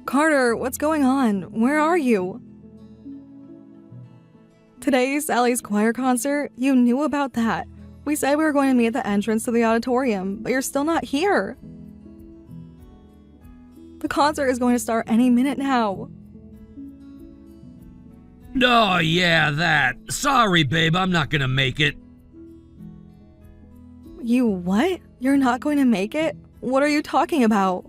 Carter, what's going on? Where are you? Today's Sally's choir concert? You knew about that. We said we were going to meet at the entrance to the auditorium, but you're still not here. The concert is going to start any minute now. Oh, yeah, that. Sorry, babe, I'm not gonna make it. You what? You're not going to make it? What are you talking about?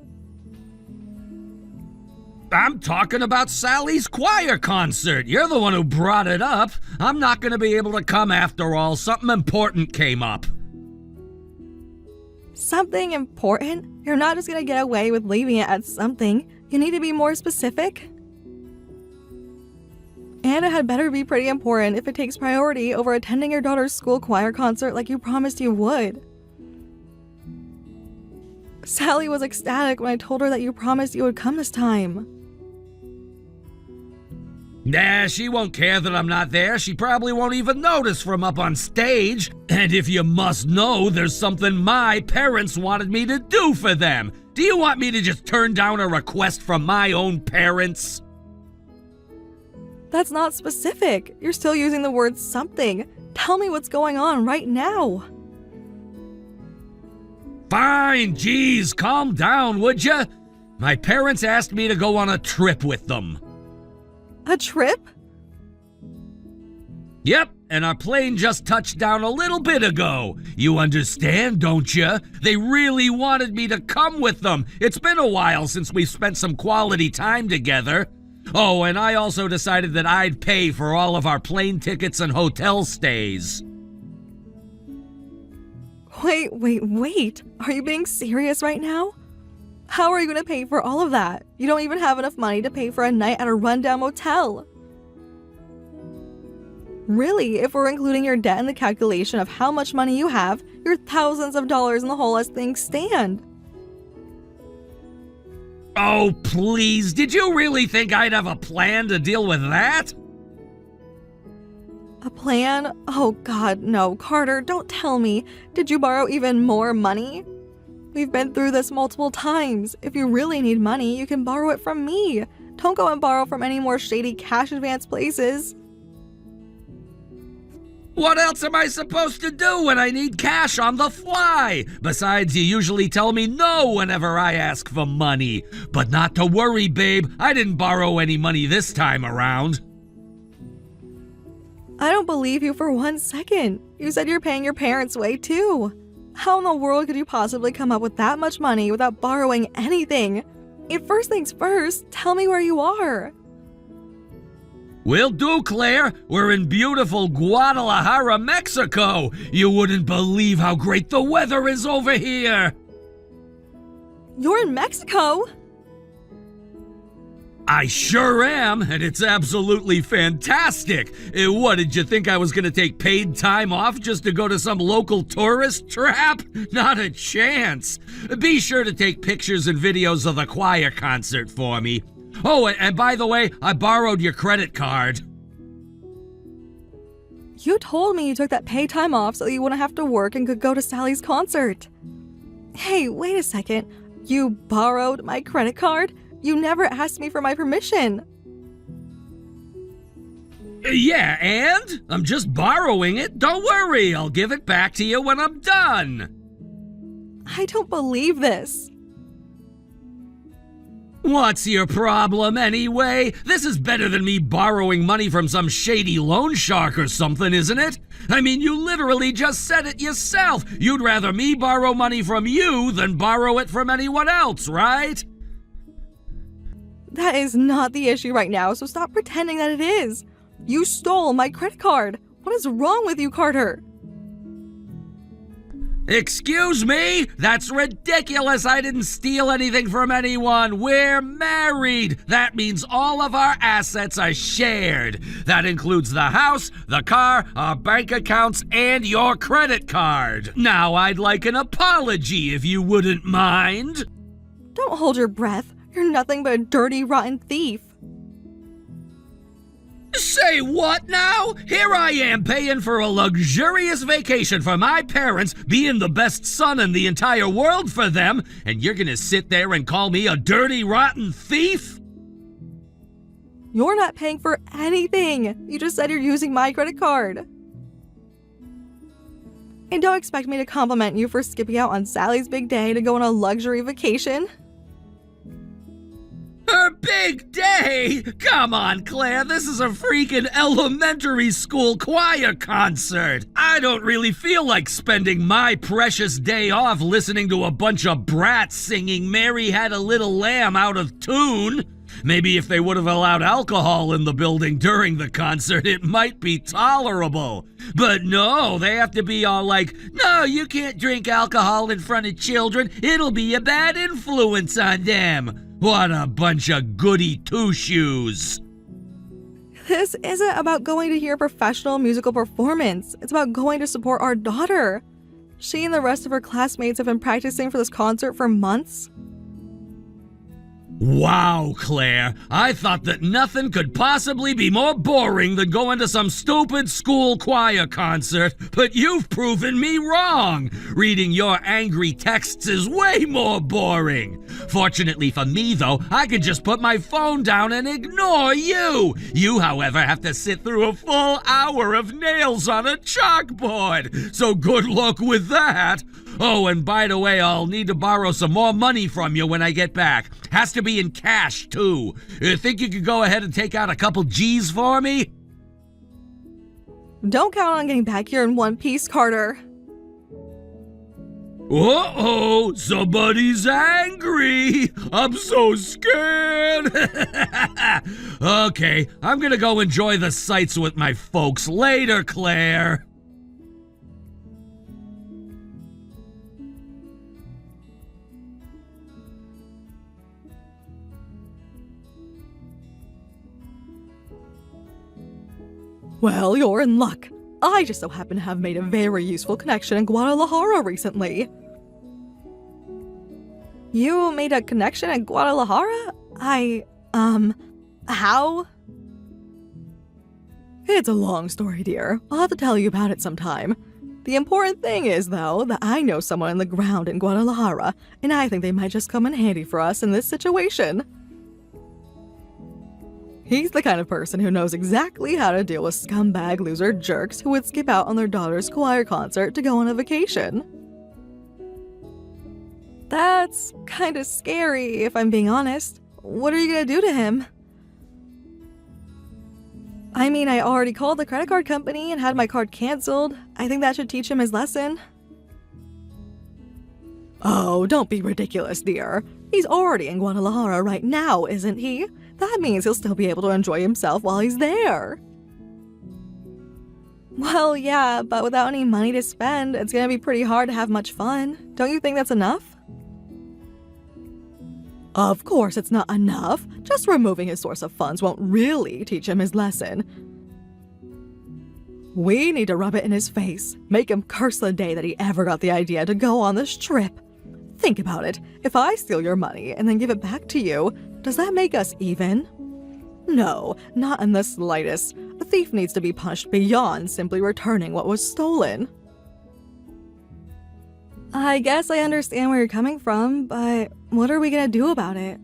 I'm talking about Sally's choir concert. You're the one who brought it up. I'm not gonna be able to come after all. Something important came up. Something important? You're not just gonna get away with leaving it at something. You need to be more specific. And it had better be pretty important if it takes priority over attending your daughter's school choir concert like you promised you would. Sally was ecstatic when I told her that you promised you would come this time. Nah, she won't care that I'm not there. She probably won't even notice from up on stage. And if you must know, there's something my parents wanted me to do for them. Do you want me to just turn down a request from my own parents? That's not specific. You're still using the word something. Tell me what's going on right now. Fine, geez, calm down, would ya? My parents asked me to go on a trip with them. A trip? Yep, and our plane just touched down a little bit ago. You understand, don't ya? They really wanted me to come with them. It's been a while since we've spent some quality time together. Oh, and I also decided that I'd pay for all of our plane tickets and hotel stays. Wait. Are you being serious right now? How are you going to pay for all of that? You don't even have enough money to pay for a night at a rundown motel. Really, if we're including your debt in the calculation of how much money you have, you're thousands of dollars in the hole as things stand. Oh, please, did you really think I'd have a plan to deal with that? A plan? Oh God, no. Carter, don't tell me. Did you borrow even more money? We've been through this multiple times. If you really need money, you can borrow it from me. Don't go and borrow from any more shady cash advance places. What else am I supposed to do when I need cash on the fly? Besides, you usually tell me no whenever I ask for money. But not to worry, babe. I didn't borrow any money this time around. I don't believe you for 1 second. You said you're paying your parents' way too. How in the world could you possibly come up with that much money without borrowing anything? And first things first, tell me where you are. Will do, Claire. We're in beautiful Guadalajara, Mexico. You wouldn't believe how great the weather is over here. You're in Mexico? I sure am, and it's absolutely fantastic. What, did you think I was going to take paid time off just to go to some local tourist trap? Not a chance. Be sure to take pictures and videos of the choir concert for me. Oh, and by the way, I borrowed your credit card. You told me you took that paid time off so you wouldn't have to work and could go to Sally's concert. Hey, wait a second. You borrowed my credit card? You never asked me for my permission. Yeah, and? I'm just borrowing it. Don't worry, I'll give it back to you when I'm done. I don't believe this. What's your problem anyway? This is better than me borrowing money from some shady loan shark or something, isn't it? I mean, you literally just said it yourself. You'd rather me borrow money from you than borrow it from anyone else, right? That is not the issue right now, so stop pretending that it is. You stole my credit card. What is wrong with you, Carter? Excuse me? That's ridiculous. I didn't steal anything from anyone. We're married. That means all of our assets are shared. That includes the house, the car, our bank accounts, and your credit card. Now I'd like an apology if you wouldn't mind. Don't hold your breath. You're nothing but a dirty, rotten thief. Say what now? Here I am paying for a luxurious vacation for my parents, being the best son in the entire world for them, and you're gonna sit there and call me a dirty, rotten thief? You're not paying for anything. You just said you're using my credit card. And don't expect me to compliment you for skipping out on Sally's big day to go on a luxury vacation. Her big day? Come on, Claire, this is a freaking elementary school choir concert. I don't really feel like spending my precious day off listening to a bunch of brats singing Mary Had a Little Lamb out of tune. Maybe if they would have allowed alcohol in the building during the concert, it might be tolerable. But no, they have to be all like, no, you can't drink alcohol in front of children. It'll be a bad influence on them. What a bunch of goody two-shoes. This isn't about going to hear a professional musical performance. It's about going to support our daughter. She and the rest of her classmates have been practicing for this concert for months. Wow, Claire, I thought that nothing could possibly be more boring than going to some stupid school choir concert, but you've proven me wrong. Reading your angry texts is way more boring. Fortunately for me, though, I can just put my phone down and ignore you. You, however, have to sit through a full hour of nails on a chalkboard, so good luck with that. Oh, and by the way, I'll need to borrow some more money from you when I get back. Has to be in cash, too. Think you could go ahead and take out a couple G's for me? Don't count on getting back here in one piece, Carter. Uh-oh, somebody's angry. I'm so scared. Okay, I'm gonna go enjoy the sights with my folks later, Claire. Well, you're in luck. I just so happen to have made a very useful connection in Guadalajara recently. You made a connection in Guadalajara? How? It's a long story, dear. I'll have to tell you about it sometime. The important thing is, though, that I know someone on the ground in Guadalajara, and I think they might just come in handy for us in this situation. He's the kind of person who knows exactly how to deal with scumbag loser jerks who would skip out on their daughter's choir concert to go on a vacation. That's kind of scary, if I'm being honest. What are you gonna do to him? I mean, I already called the credit card company and had my card canceled. I think that should teach him his lesson. Oh, don't be ridiculous, dear. He's already in Guadalajara right now, isn't he? That means he'll still be able to enjoy himself while he's there. Well, yeah, but without any money to spend, it's gonna be pretty hard to have much fun. Don't you think that's enough? Of course it's not enough. Just removing his source of funds won't really teach him his lesson. We need to rub it in his face. Make him curse the day that he ever got the idea to go on this trip. Think about it. If I steal your money and then give it back to you, does that make us even? No, not in the slightest. A thief needs to be punished beyond simply returning what was stolen. I guess I understand where you're coming from, but what are we gonna do about it?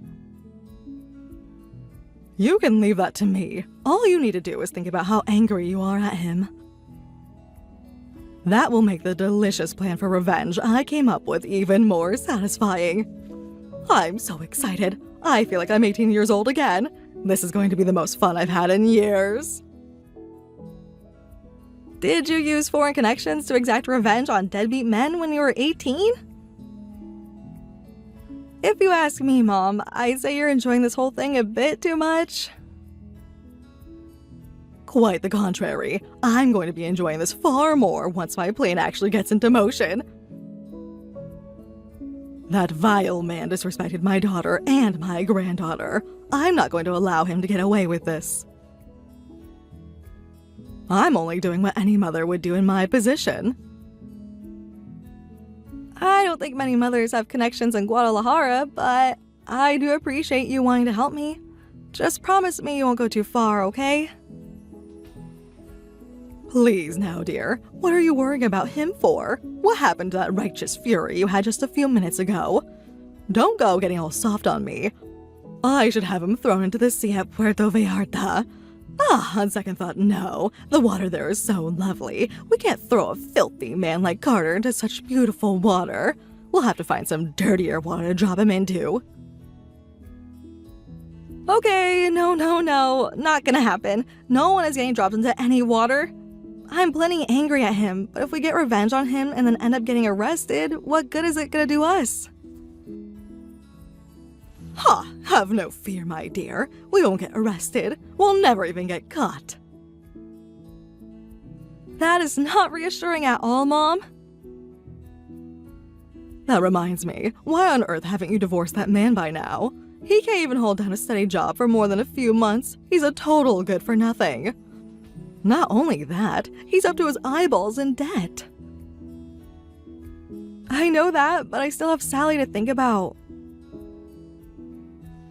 You can leave that to me. All you need to do is think about how angry you are at him. That will make the delicious plan for revenge I came up with even more satisfying. I'm so excited. I feel like I'm 18 years old again. This is going to be the most fun I've had in years. Did you use foreign connections to exact revenge on deadbeat men when you were 18? If you ask me, Mom, I'd say you're enjoying this whole thing a bit too much. Quite the contrary. I'm going to be enjoying this far more once my plane actually gets into motion. That vile man disrespected my daughter and my granddaughter. I'm not going to allow him to get away with this. I'm only doing what any mother would do in my position. I don't think many mothers have connections in Guadalajara, but I do appreciate you wanting to help me. Just promise me you won't go too far, okay? Please now, dear. What are you worrying about him for? What happened to that righteous fury you had just a few minutes ago? Don't go getting all soft on me. I should have him thrown into the sea at Puerto Vallarta. On second thought, no. The water there is so lovely. We can't throw a filthy man like Carter into such beautiful water. We'll have to find some dirtier water to drop him into. Okay, no, not gonna happen. No one is getting dropped into any water. I'm plenty angry at him, but if we get revenge on him and then end up getting arrested, what good is it gonna do us? Have no fear, my dear. We won't get arrested. We'll never even get caught. That is not reassuring at all, Mom. That reminds me, why on earth haven't you divorced that man by now? He can't even hold down a steady job for more than a few months. He's a total good for nothing. Not only that, he's up to his eyeballs in debt. I know that, but I still have Sally to think about.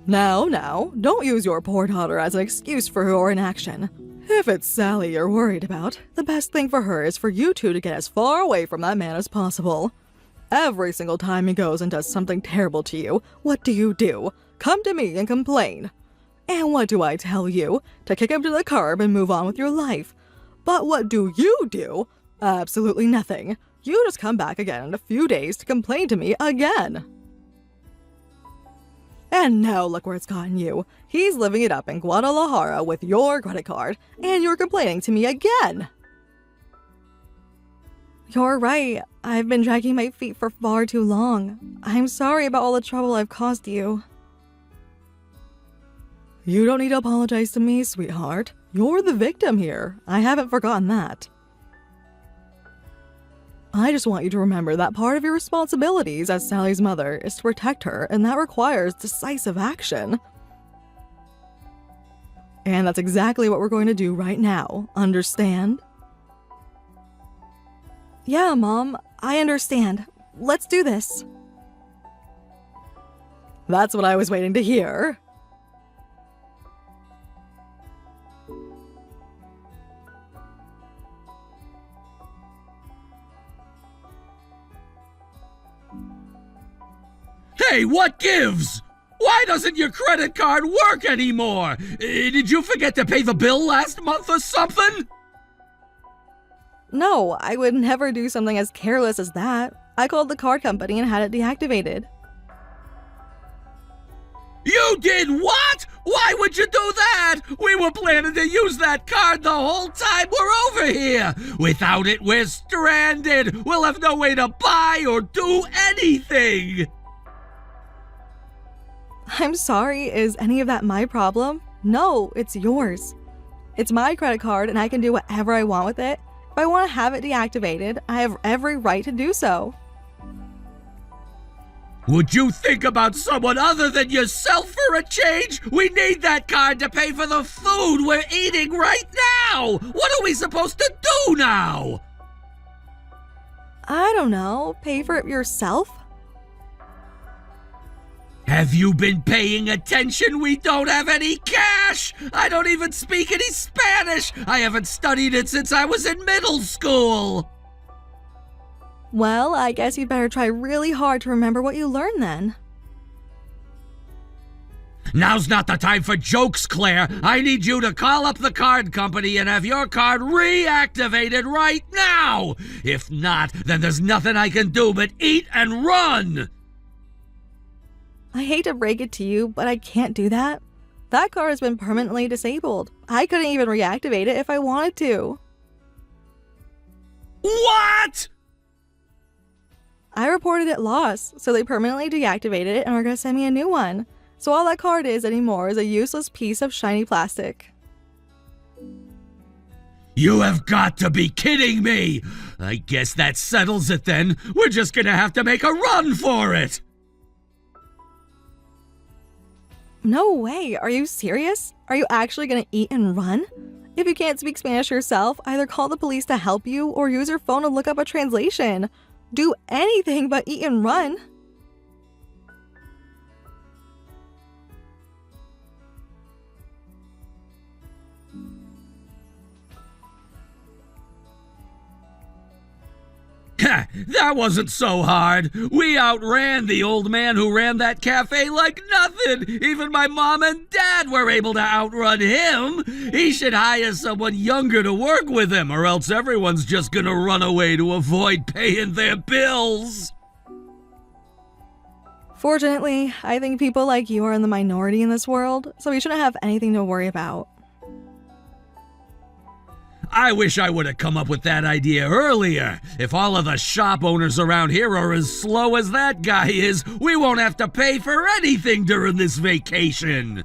Now, don't use your poor daughter as an excuse for your inaction. If it's Sally you're worried about, the best thing for her is for you two to get as far away from that man as possible. Every single time he goes and does something terrible to you, what do? Come to me and complain. And what do I tell you? To kick him to the curb and move on with your life. But what do you do? Absolutely nothing. You just come back again in a few days to complain to me again. And now look where it's gotten you. He's living it up in Guadalajara with your credit card, and you're complaining to me again. You're right. I've been dragging my feet for far too long. I'm sorry about all the trouble I've caused you. You don't need to apologize to me, sweetheart. You're the victim here. I haven't forgotten that. I just want you to remember that part of your responsibilities as Sally's mother is to protect her, and that requires decisive action. And that's exactly what we're going to do right now. Understand? Yeah, Mom, I understand. Let's do this. That's what I was waiting to hear. Hey, what gives? Why doesn't your credit card work anymore? Did you forget to pay the bill last month or something? No, I would never do something as careless as that. I called the card company and had it deactivated. You did what? Why would you do that? We were planning to use that card the whole time we're over here. Without it, we're stranded. We'll have no way to buy or do anything. I'm sorry, is any of that my problem? No, it's yours. It's my credit card and I can do whatever I want with it. If I want to have it deactivated, I have every right to do so. Would you think about someone other than yourself for a change? We need that card to pay for the food we're eating right now! What are we supposed to do now? I don't know, pay for it yourself? Have you been paying attention? We don't have any cash! I don't even speak any Spanish! I haven't studied it since I was in middle school! Well, I guess you'd better try really hard to remember what you learned then. Now's not the time for jokes, Claire. I need you to call up the card company and have your card reactivated right now! If not, then there's nothing I can do but eat and run! I hate to break it to you, but I can't do that. That card has been permanently disabled. I couldn't even reactivate it if I wanted to. What? I reported it lost, so they permanently deactivated it and are gonna send me a new one. So all that card is anymore is a useless piece of shiny plastic. You have got to be kidding me! I guess that settles it then. We're just gonna have to make a run for it! No way, are you serious? Are you actually gonna eat and run? If you can't speak Spanish yourself, either call the police to help you or use your phone to look up a translation. Do anything but eat and run. That wasn't so hard. We outran the old man who ran that cafe like nothing. Even my mom and dad were able to outrun him. He should hire someone younger to work with him, or else everyone's just gonna run away to avoid paying their bills. Fortunately, I think people like you are in the minority in this world, so we shouldn't have anything to worry about. I wish I would have come up with that idea earlier. If all of the shop owners around here are as slow as that guy is, we won't have to pay for anything during this vacation.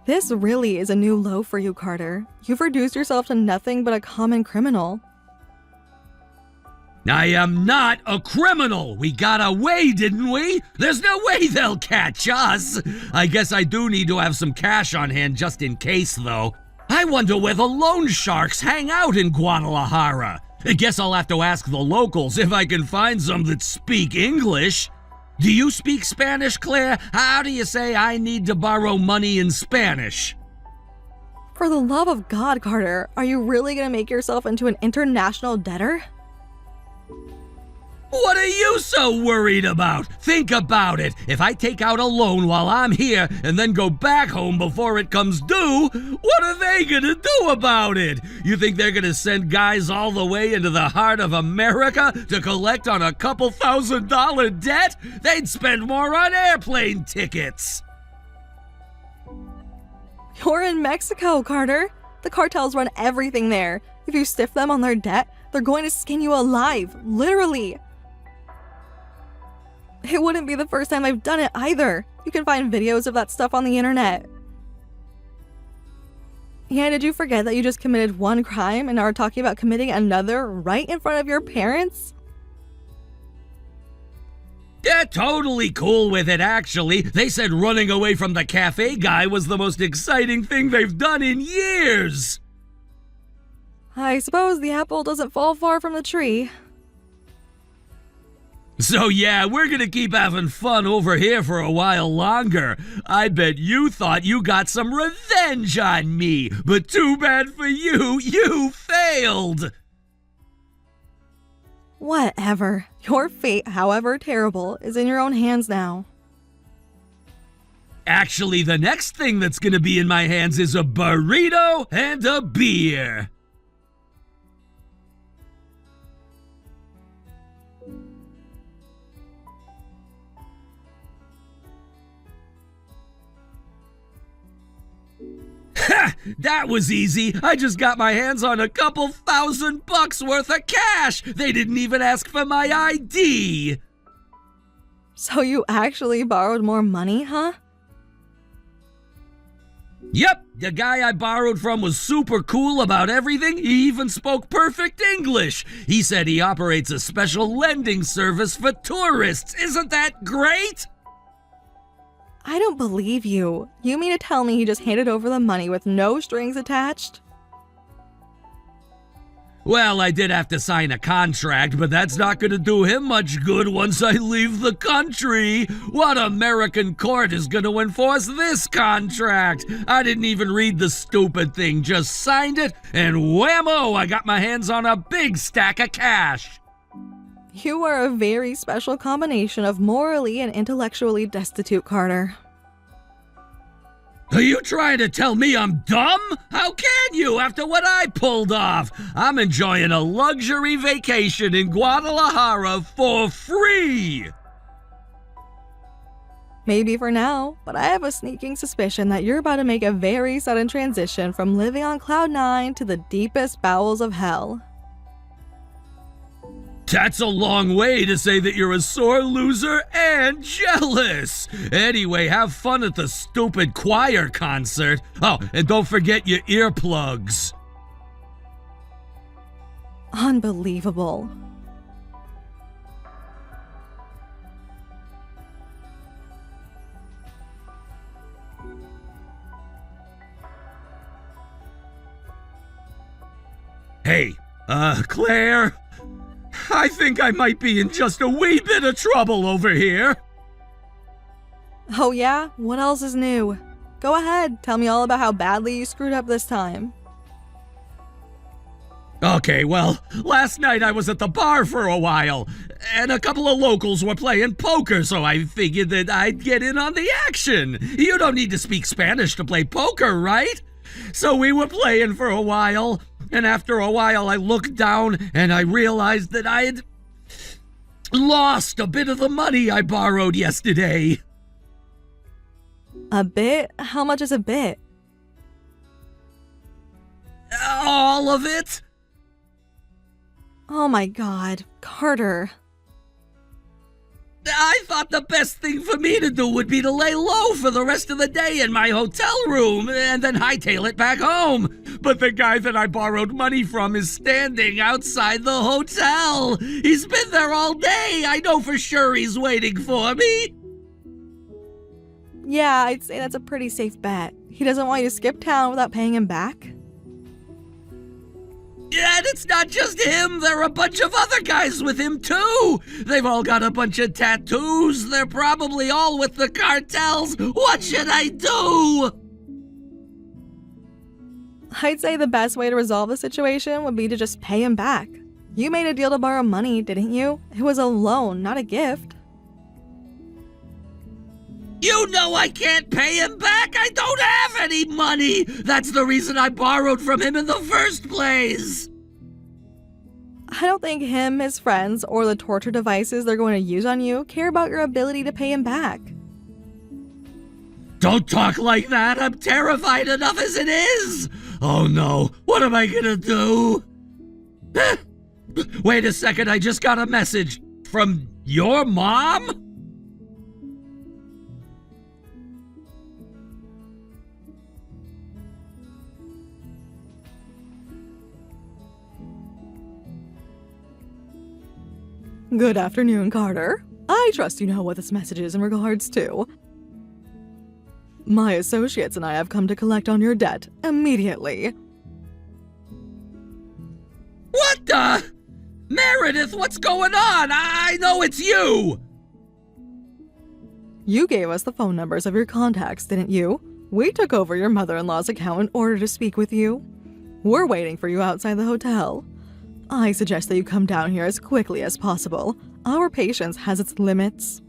This really is a new low for you, Carter. You've reduced yourself to nothing but a common criminal. I am not a criminal. We got away, didn't we? There's no way they'll catch us. I guess I do need to have some cash on hand just in case, though. I wonder where the loan sharks hang out in Guadalajara. I guess I'll have to ask the locals if I can find some that speak English. Do you speak Spanish, Claire? How do you say I need to borrow money in Spanish? For the love of God, Carter, are you really gonna make yourself into an international debtor? What are you so worried about? Think about it. If I take out a loan while I'm here and then go back home before it comes due, what are they gonna do about it? You think they're gonna send guys all the way into the heart of America to collect on a couple $1,000 debt? They'd spend more on airplane tickets. You're in Mexico, Carter. The cartels run everything there. If you stiff them on their debt, they're going to skin you alive, literally. It wouldn't be the first time I've done it either. You can find videos of that stuff on the internet. Yeah, did you forget that you just committed one crime and are talking about committing another right in front of your parents? They're totally cool with it, actually. They said running away from the cafe guy was the most exciting thing they've done in years. I suppose the apple doesn't fall far from the tree. So yeah, we're gonna keep having fun over here for a while longer. I bet you thought you got some revenge on me, but too bad for you, you failed! Whatever. Your fate, however terrible, is in your own hands now. Actually, the next thing that's gonna be in my hands is a burrito and a beer. Ha! That was easy. I just got my hands on a couple $1,000 worth of cash. They didn't even ask for my ID. So you actually borrowed more money, huh? Yep, the guy I borrowed from was super cool about everything. He even spoke perfect English. He said he operates a special lending service for tourists. Isn't that great? I don't believe you. You mean to tell me he just handed over the money with no strings attached? Well, I did have to sign a contract, but that's not gonna do him much good once I leave the country. What American court is gonna enforce this contract? I didn't even read the stupid thing, just signed it, and whammo, I got my hands on a big stack of cash. You are a very special combination of morally and intellectually destitute, Carter. Are you trying to tell me I'm dumb? How can you after what I pulled off? I'm enjoying a luxury vacation in Guadalajara for free. Maybe for now, but I have a sneaking suspicion that you're about to make a very sudden transition from living on Cloud 9 to the deepest bowels of hell. That's a long way to say that you're a sore loser and jealous. Anyway, have fun at the stupid choir concert. Oh, and don't forget your earplugs. Unbelievable. Hey, Claire? I think I might be in just a wee bit of trouble over here. Oh yeah? What else is new? Go ahead, tell me all about how badly you screwed up this time. Okay, well, last night I was at the bar for a while, and a couple of locals were playing poker, so I figured that I'd get in on the action. You don't need to speak Spanish to play poker, right? So we were playing for a while, and after a while I looked down and I realized that I had lost a bit of the money I borrowed yesterday. A bit? How much is a bit? All of it? Oh my god, Carter. I thought the best thing for me to do would be to lay low for the rest of the day in my hotel room and then hightail it back home. But the guy that I borrowed money from is standing outside the hotel. He's been there all day. I know for sure he's waiting for me. Yeah, I'd say that's a pretty safe bet. He doesn't want you to skip town without paying him back. And it's not just him, there are a bunch of other guys with him too. They've all got a bunch of tattoos. They're probably all with the cartels. What should I do? I'd say the best way to resolve the situation would be to just pay him back. You made a deal to borrow money, didn't you? It was a loan, not a gift. You know I can't pay him back. I don't have any money. That's the reason I borrowed from him in the first place. I don't think him, his friends, or the torture devices they're going to use on you care about your ability to pay him back. Don't talk like that. I'm terrified enough as it is. Oh no, what am I gonna do? Wait a second, I just got a message from your mom? Good afternoon, Carter. I trust you know what this message is in regards to. My associates and I have come to collect on your debt immediately. What the? Meredith, what's going on? I know it's you! You gave us the phone numbers of your contacts, didn't you? We took over your mother-in-law's account in order to speak with you. We're waiting for you outside the hotel. I suggest that you come down here as quickly as possible. Our patience has its limits.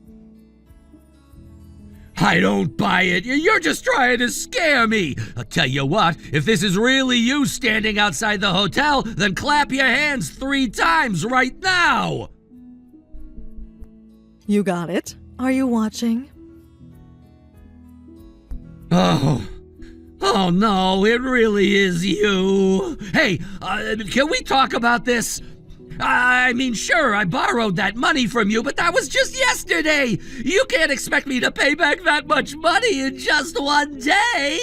I don't buy it. You're just trying to scare me. I'll tell you what, if this is really you standing outside the hotel, then clap your hands 3 times right now. You got it. Are you watching? Oh no, it really is you. Hey, can we talk about this? I mean, sure, I borrowed that money from you, but that was just yesterday. You can't expect me to pay back that much money in just one day.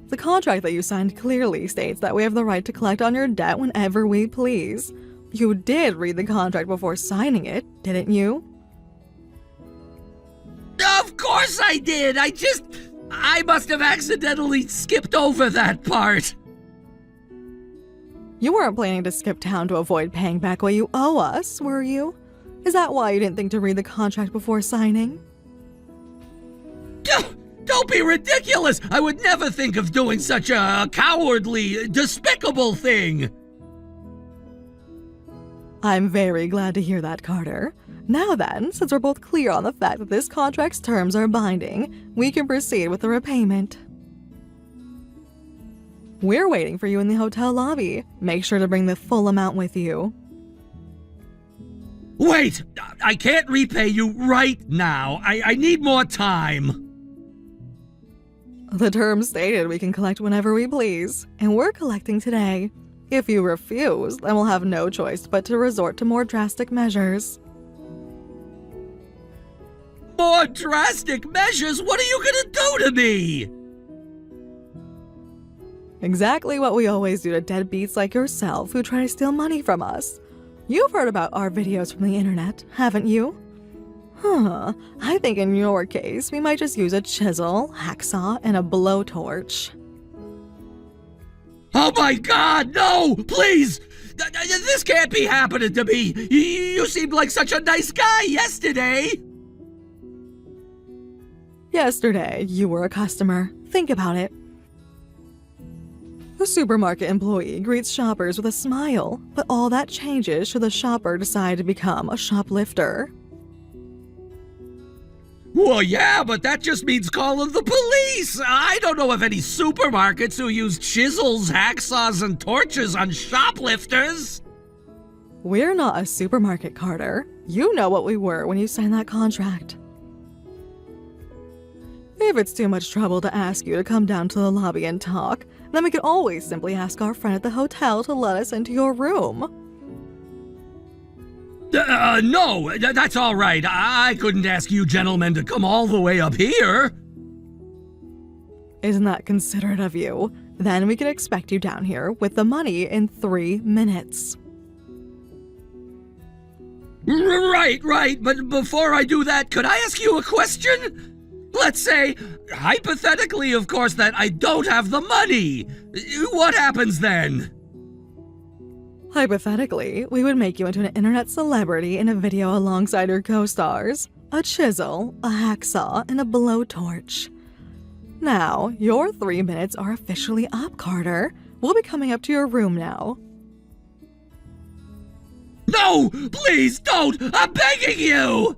The contract that you signed clearly states that we have the right to collect on your debt whenever we please. You did read the contract before signing it, didn't you? Of course I did. I must have accidentally skipped over that part. You weren't planning to skip town to avoid paying back what you owe us, were you? Is that why you didn't think to read the contract before signing? Don't be ridiculous! I would never think of doing such a cowardly, despicable thing! I'm very glad to hear that, Carter. Now then, since we're both clear on the fact that this contract's terms are binding, we can proceed with the repayment. We're waiting for you in the hotel lobby. Make sure to bring the full amount with you. Wait! I can't repay you right now. I need more time. The terms stated we can collect whenever we please, and we're collecting today. If you refuse, then we'll have no choice but to resort to more drastic measures. More drastic measures? What are you gonna do to me? Exactly what we always do to deadbeats like yourself who try to steal money from us. You've heard about our videos from the internet, haven't you? I think in your case, we might just use a chisel, hacksaw, and a blowtorch. Oh my god, no! Please! This can't be happening to me! You seemed like such a nice guy yesterday! Yesterday, you were a customer. Think about it. The supermarket employee greets shoppers with a smile, but all that changes should the shopper decide to become a shoplifter. Well, yeah, but that just means calling the police. I don't know of any supermarkets who use chisels, hacksaws, and torches on shoplifters. We're not a supermarket, Carter. You know what we were when you signed that contract. If it's too much trouble to ask you to come down to the lobby and talk, then we could always simply ask our friend at the hotel to let us into your room. No, that's all right. I couldn't ask you gentlemen to come all the way up here. Isn't that considerate of you? Then we can expect you down here with the money in 3 minutes. Right, but before I do that, could I ask you a question? Let's say, hypothetically, of course, that I don't have the money. What happens then? Hypothetically, we would make you into an internet celebrity in a video alongside your co-stars. A chisel, a hacksaw, and a blowtorch. Now, your 3 minutes are officially up, Carter. We'll be coming up to your room now. No! Please don't! I'm begging you!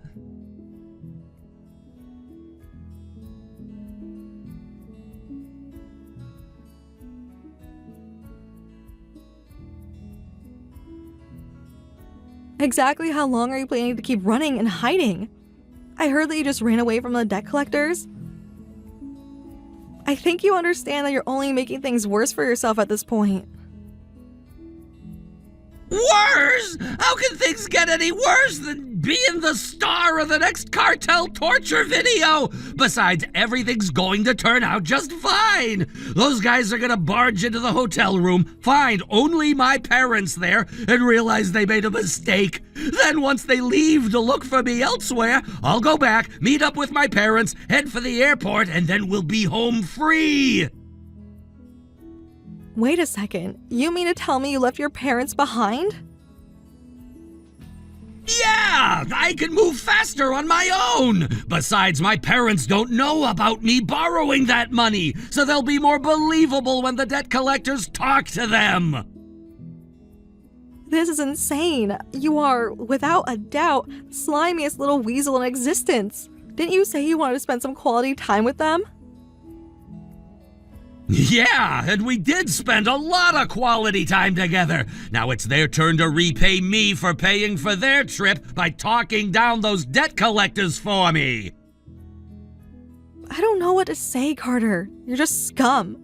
Exactly how long are you planning to keep running and hiding? I heard that you just ran away from the debt collectors. I think you understand that you're only making things worse for yourself at this point. Worse? How can things get any worse than being the star of the next cartel torture video? Besides, everything's going to turn out just fine. Those guys are gonna barge into the hotel room, find only my parents there, and realize they made a mistake. Then once they leave to look for me elsewhere, I'll go back, meet up with my parents, head for the airport, and then we'll be home free. Wait a second, you mean to tell me you left your parents behind? Yeah, I can move faster on my own. Besides, my parents don't know about me borrowing that money, so they'll be more believable when the debt collectors talk to them. This is insane. You are, without a doubt, the slimiest little weasel in existence. Didn't you say you wanted to spend some quality time with them? Yeah, and we did spend a lot of quality time together. Now it's their turn to repay me for paying for their trip by talking down those debt collectors for me. I don't know what to say, Carter. You're just scum.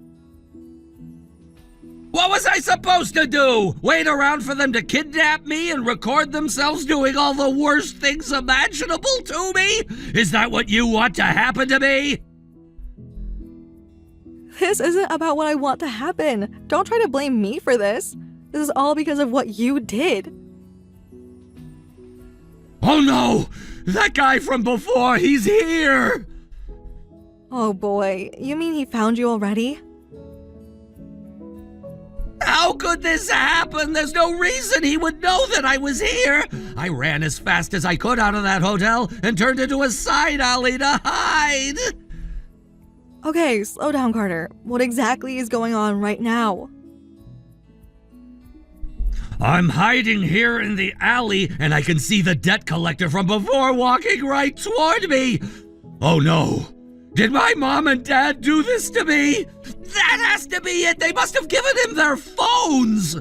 What was I supposed to do? Wait around for them to kidnap me and record themselves doing all the worst things imaginable to me? Is that what you want to happen to me? This isn't about what I want to happen. Don't try to blame me for this. This is all because of what you did. Oh no! That guy from before, he's here! Oh boy, you mean he found you already? How could this happen? There's no reason he would know that I was here. I ran as fast as I could out of that hotel and turned into a side alley to hide. Okay, slow down, Carter. What exactly is going on right now? I'm hiding here in the alley, and I can see the debt collector from before walking right toward me. Oh no. Did my mom and dad do this to me? That has to be it. They must have given him their phones.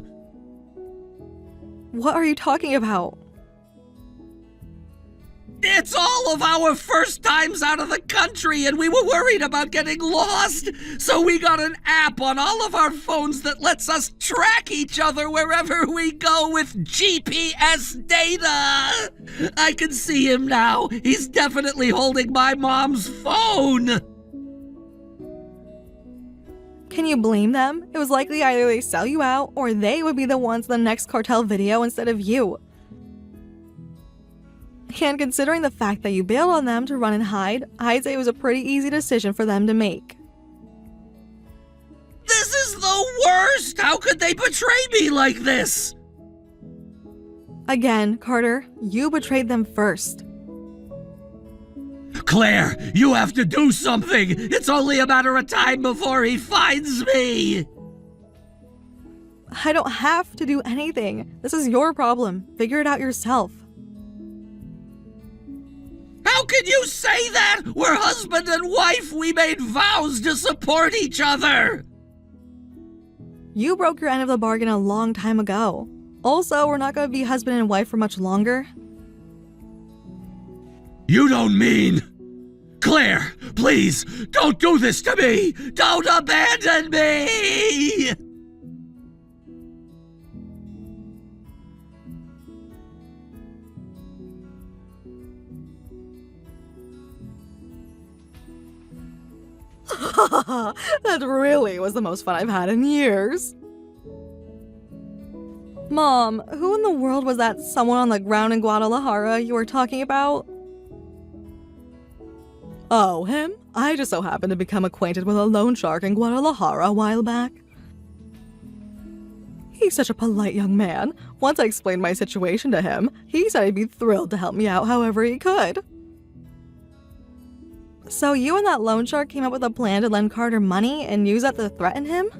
What are you talking about? It's all of our first times out of the country, and we were worried about getting lost. So we got an app on all of our phones that lets us track each other wherever we go with GPS data. I can see him now. He's definitely holding my mom's phone. Can you blame them? It was likely either they sell you out or they would be the ones in the next cartel video instead of you. And considering the fact that you bailed on them to run and hide, I'd say it was a pretty easy decision for them to make. This is the worst! How could they betray me like this? Again, Carter, you betrayed them first. Claire, you have to do something! It's only a matter of time before he finds me! I don't have to do anything. This is your problem. Figure it out yourself. How can you say that? We're husband and wife. We made vows to support each other. You broke your end of the bargain a long time ago. Also, we're not going to be husband and wife for much longer. You don't mean... Claire, please, don't do this to me! Don't abandon me! That really was the most fun I've had in years. Mom, who in the world was that someone on the ground in Guadalajara you were talking about? Oh, him? I just so happened to become acquainted with a loan shark in Guadalajara a while back. He's such a polite young man. Once I explained my situation to him, he said he'd be thrilled to help me out however he could. So you and that loan shark came up with a plan to lend Carter money and use that to threaten him?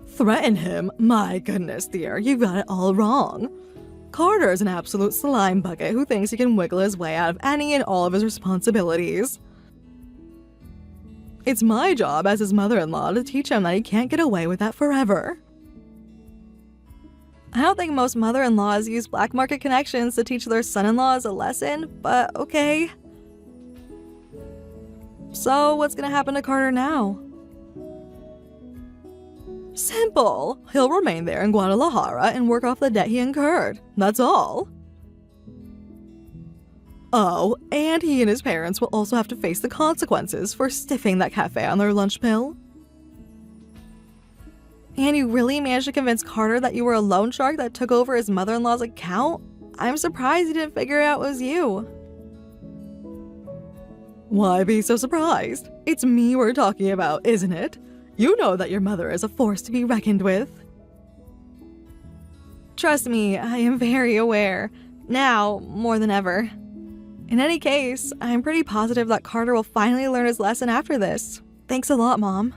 Threaten him? My goodness, dear, you got it all wrong. Carter is an absolute slime bucket who thinks he can wiggle his way out of any and all of his responsibilities. It's my job as his mother-in-law to teach him that he can't get away with that forever. I don't think most mother-in-laws use black market connections to teach their son-in-laws a lesson, but okay. So, what's gonna happen to Carter now? Simple. He'll remain there in Guadalajara and work off the debt he incurred. That's all. Oh, and he and his parents will also have to face the consequences for stiffing that cafe on their lunch bill. And you really managed to convince Carter that you were a loan shark that took over his mother-in-law's account? I'm surprised he didn't figure out it was you. Why be so surprised? It's me we're talking about, isn't it? You know that your mother is a force to be reckoned with. Trust me, I am very aware. Now, more than ever. In any case, I'm pretty positive that Carter will finally learn his lesson after this. Thanks a lot, Mom.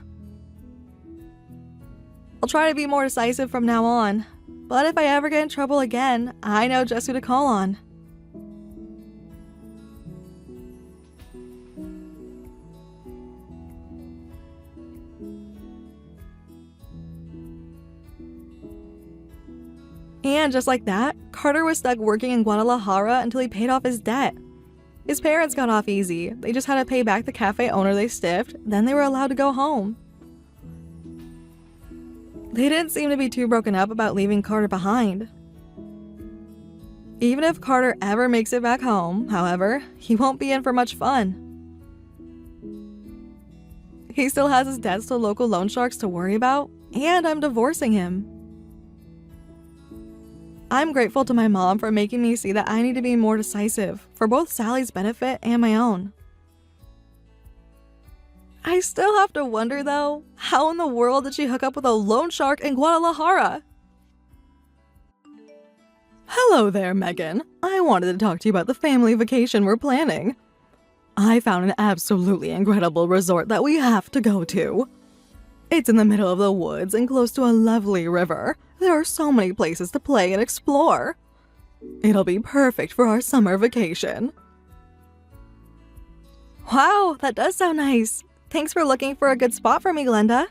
I'll try to be more decisive from now on. But if I ever get in trouble again, I know just who to call on. And just like that, Carter was stuck working in Guadalajara until he paid off his debt. His parents got off easy. They just had to pay back the cafe owner they stiffed, then they were allowed to go home. They didn't seem to be too broken up about leaving Carter behind. Even if Carter ever makes it back home, however, he won't be in for much fun. He still has his debts to local loan sharks to worry about, and I'm divorcing him. I'm grateful to my mom for making me see that I need to be more decisive, for both Sally's benefit and my own. I still have to wonder, though, how in the world did she hook up with a loan shark in Guadalajara? Hello there, Megan. I wanted to talk to you about the family vacation we're planning. I found an absolutely incredible resort that we have to go to. It's in the middle of the woods and close to a lovely river. There are so many places to play and explore. It'll be perfect for our summer vacation. Wow, that does sound nice. Thanks for looking for a good spot for me, Glenda.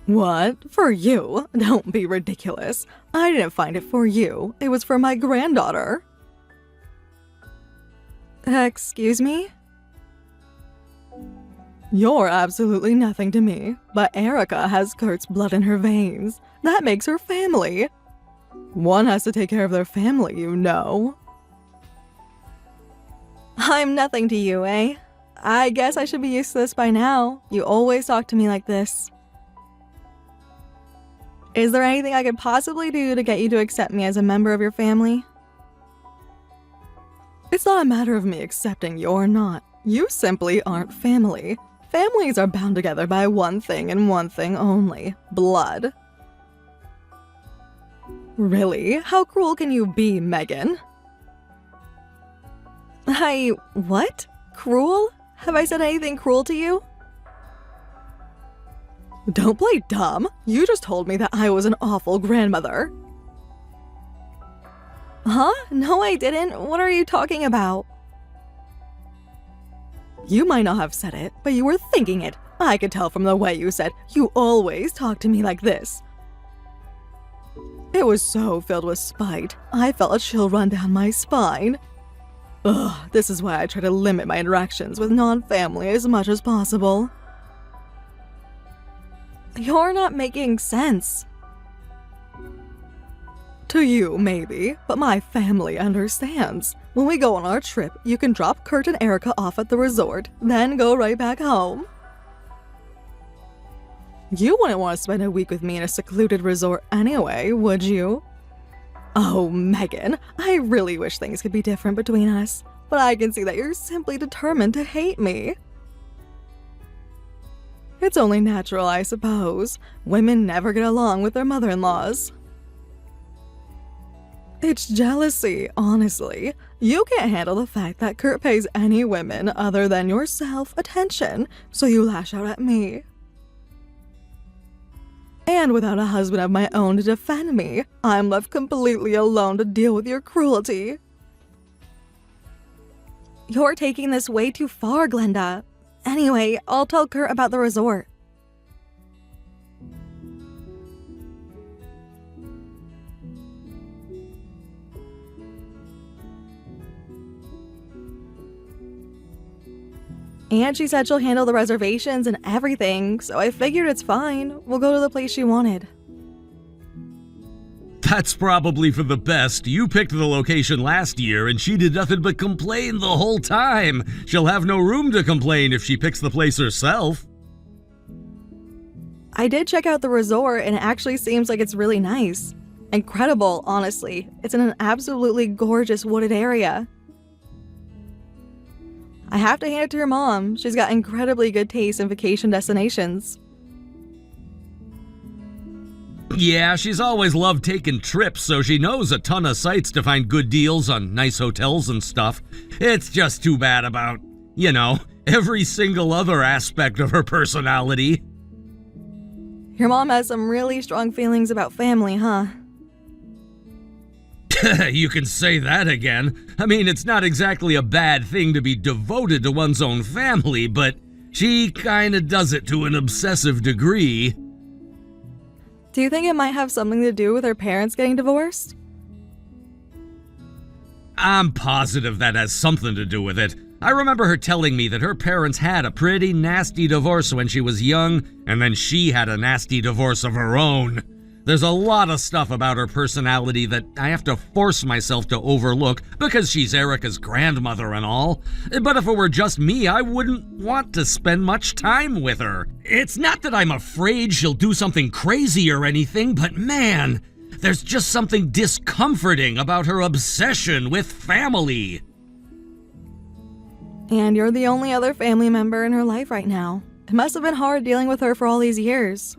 What? For you? Don't be ridiculous. I didn't find it for you. It was for my granddaughter. Excuse me? You're absolutely nothing to me, but Erica has Kurt's blood in her veins. That makes her family. One has to take care of their family, you know. I'm nothing to you, eh? I guess I should be used to this by now. You always talk to me like this. Is there anything I could possibly do to get you to accept me as a member of your family? It's not a matter of me accepting you or not. You simply aren't family. Families are bound together by one thing and one thing only: blood. Really? How cruel can you be, Megan? What? Cruel? Have I said anything cruel to you? Don't play dumb. You just told me that I was an awful grandmother. Huh? No, I didn't. What are you talking about? You might not have said it, but you were thinking it. I could tell from the way you said, "You always talk to me like this." It was so filled with spite. I felt a chill run down my spine. Ugh, this is why I try to limit my interactions with non-family as much as possible. You're not making sense. To you, maybe, but my family understands. When we go on our trip, you can drop Kurt and Erica off at the resort, then go right back home. You wouldn't want to spend a week with me in a secluded resort anyway, would you? Oh, Megan, I really wish things could be different between us, but I can see that you're simply determined to hate me. It's only natural, I suppose. Women never get along with their mother-in-laws. It's jealousy, honestly. You can't handle the fact that Kurt pays any women other than yourself attention, so you lash out at me. And without a husband of my own to defend me, I'm left completely alone to deal with your cruelty. You're taking this way too far, Glenda. Anyway, I'll tell Kurt about the resort. And she said she'll handle the reservations and everything, so I figured it's fine. We'll go to the place she wanted. That's probably for the best. You picked the location last year and she did nothing but complain the whole time. She'll have no room to complain if she picks the place herself. I did check out the resort and it actually seems like it's really nice. Incredible, honestly. It's in an absolutely gorgeous wooded area. I have to hand it to your mom. She's got incredibly good taste in vacation destinations. Yeah, she's always loved taking trips, so she knows a ton of sites to find good deals on nice hotels and stuff. It's just too bad about, every single other aspect of her personality. Your mom has some really strong feelings about family, huh? You can say that again. I mean, it's not exactly a bad thing to be devoted to one's own family, but she kinda does it to an obsessive degree. Do you think it might have something to do with her parents getting divorced? I'm positive that has something to do with it. I remember her telling me that her parents had a pretty nasty divorce when she was young, and then she had a nasty divorce of her own. There's a lot of stuff about her personality that I have to force myself to overlook because she's Erica's grandmother and all. But if it were just me, I wouldn't want to spend much time with her. It's not that I'm afraid she'll do something crazy or anything, but man, there's just something discomforting about her obsession with family. And you're the only other family member in her life right now. It must have been hard dealing with her for all these years.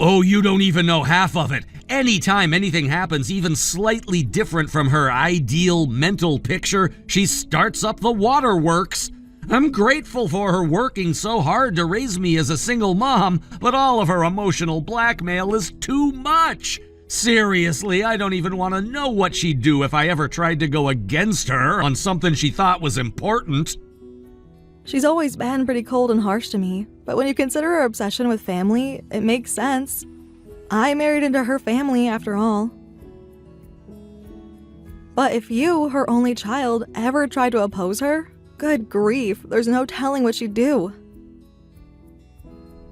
Oh, you don't even know half of it. Anytime anything happens even slightly different from her ideal mental picture, she starts up the waterworks. I'm grateful for her working so hard to raise me as a single mom, but all of her emotional blackmail is too much. Seriously, I don't even want to know what she'd do if I ever tried to go against her on something she thought was important. She's always been pretty cold and harsh to me, but when you consider her obsession with family, it makes sense. I married into her family after all. But if you, her only child, ever tried to oppose her, good grief, there's no telling what she'd do.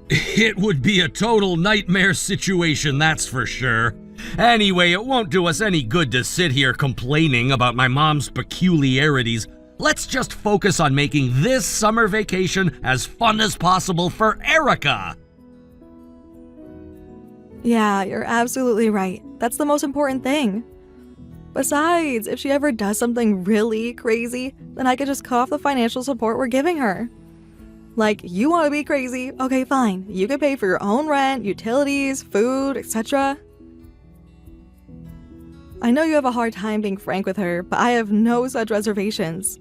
It would be a total nightmare situation, that's for sure. Anyway, it won't do us any good to sit here complaining about my mom's peculiarities. Let's just focus on making this summer vacation as fun as possible for Erica. Yeah, you're absolutely right. That's the most important thing. Besides, if she ever does something really crazy, then I could just cut off the financial support we're giving her. Like, you want to be crazy? Okay, fine. You can pay for your own rent, utilities, food, etc. I know you have a hard time being frank with her, but I have no such reservations.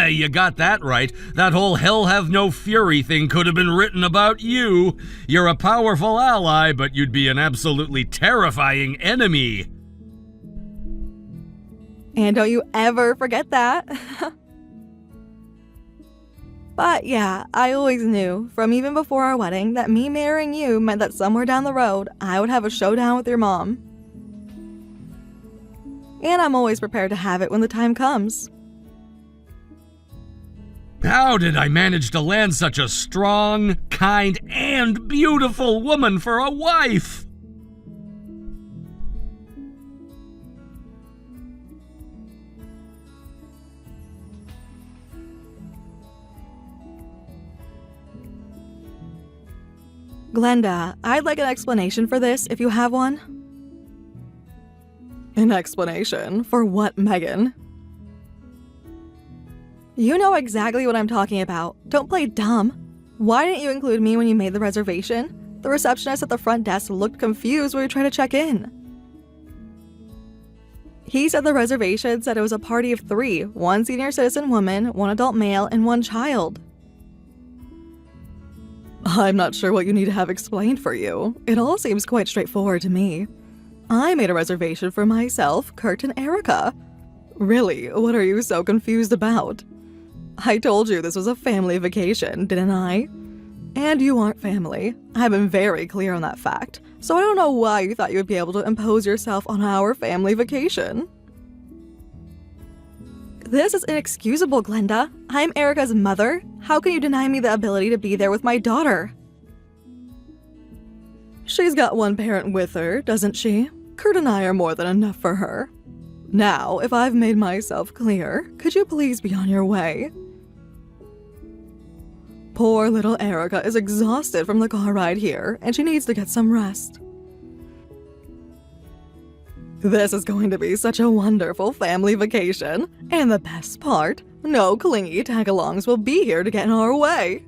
You got that right. That whole hell have no fury thing could have been written about you. You're a powerful ally, but you'd be an absolutely terrifying enemy. And don't you ever forget that. But yeah, I always knew, from even before our wedding, that me marrying you meant that somewhere down the road, I would have a showdown with your mom. And I'm always prepared to have it when the time comes. How did I manage to land such a strong, kind, and beautiful woman for a wife? Glenda, I'd like an explanation for this if you have one. An explanation? For what, Megan? You know exactly what I'm talking about. Don't play dumb. Why didn't you include me when you made the reservation? The receptionist at the front desk looked confused when we tried to check in. He said the reservation said it was a party of 3, 1 senior citizen woman, 1 adult male, and 1 child. I'm not sure what you need to have explained for you. It all seems quite straightforward to me. I made a reservation for myself, Kurt, and Erica. Really, what are you so confused about? I told you this was a family vacation, didn't I? And you aren't family. I've been very clear on that fact, so I don't know why you thought you would be able to impose yourself on our family vacation. This is inexcusable, Glenda. I'm Erica's mother. How can you deny me the ability to be there with my daughter? She's got 1 parent with her, doesn't she? Kurt and I are more than enough for her. Now, if I've made myself clear, could you please be on your way? Poor little Erica is exhausted from the car ride here, and she needs to get some rest. This is going to be such a wonderful family vacation, and the best part, no clingy tag-alongs will be here to get in our way.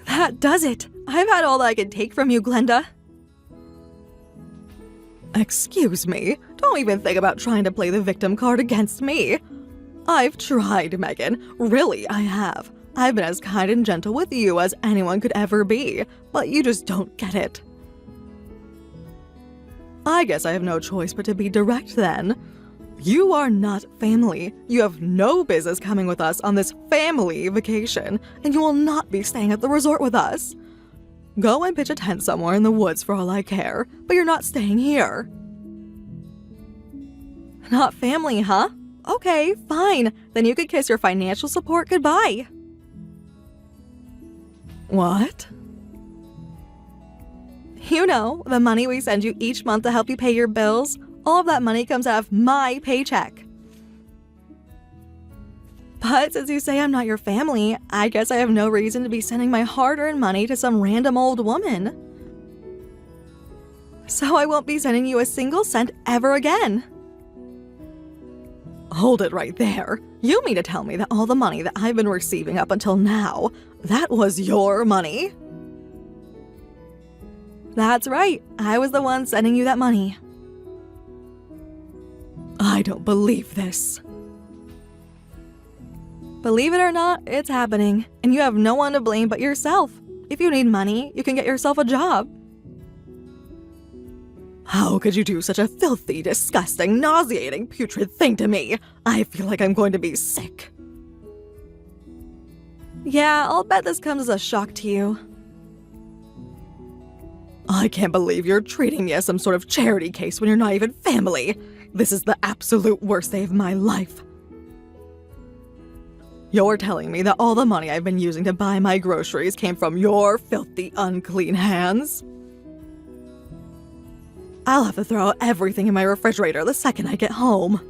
That does it. I've had all that I can take from you, Glenda. Excuse me, don't even think about trying to play the victim card against me. I've tried, Megan. Really, I have. I've been as kind and gentle with you as anyone could ever be, but you just don't get it. I guess I have no choice but to be direct then. You are not family. You have no business coming with us on this family vacation, and you will not be staying at the resort with us. Go and pitch a tent somewhere in the woods for all I care, but you're not staying here. Not family, huh? Okay, fine. Then you could kiss your financial support goodbye. What? You know, the money we send you each month to help you pay your bills, all of that money comes out of my paycheck. But since you say I'm not your family, I guess I have no reason to be sending my hard-earned money to some random old woman. So I won't be sending you a single cent ever again. Hold it right there. You mean to tell me that all the money that I've been receiving up until now, that was your money? That's right. I was the one sending you that money. I don't believe this. Believe it or not, it's happening, and you have no one to blame but yourself. If you need money, you can get yourself a job. How could you do such a filthy, disgusting, nauseating, putrid thing to me? I feel like I'm going to be sick. Yeah, I'll bet this comes as a shock to you. I can't believe you're treating me as some sort of charity case when you're not even family. This is the absolute worst day of my life. You're telling me that all the money I've been using to buy my groceries came from your filthy, unclean hands? I'll have to throw out everything in my refrigerator the second I get home.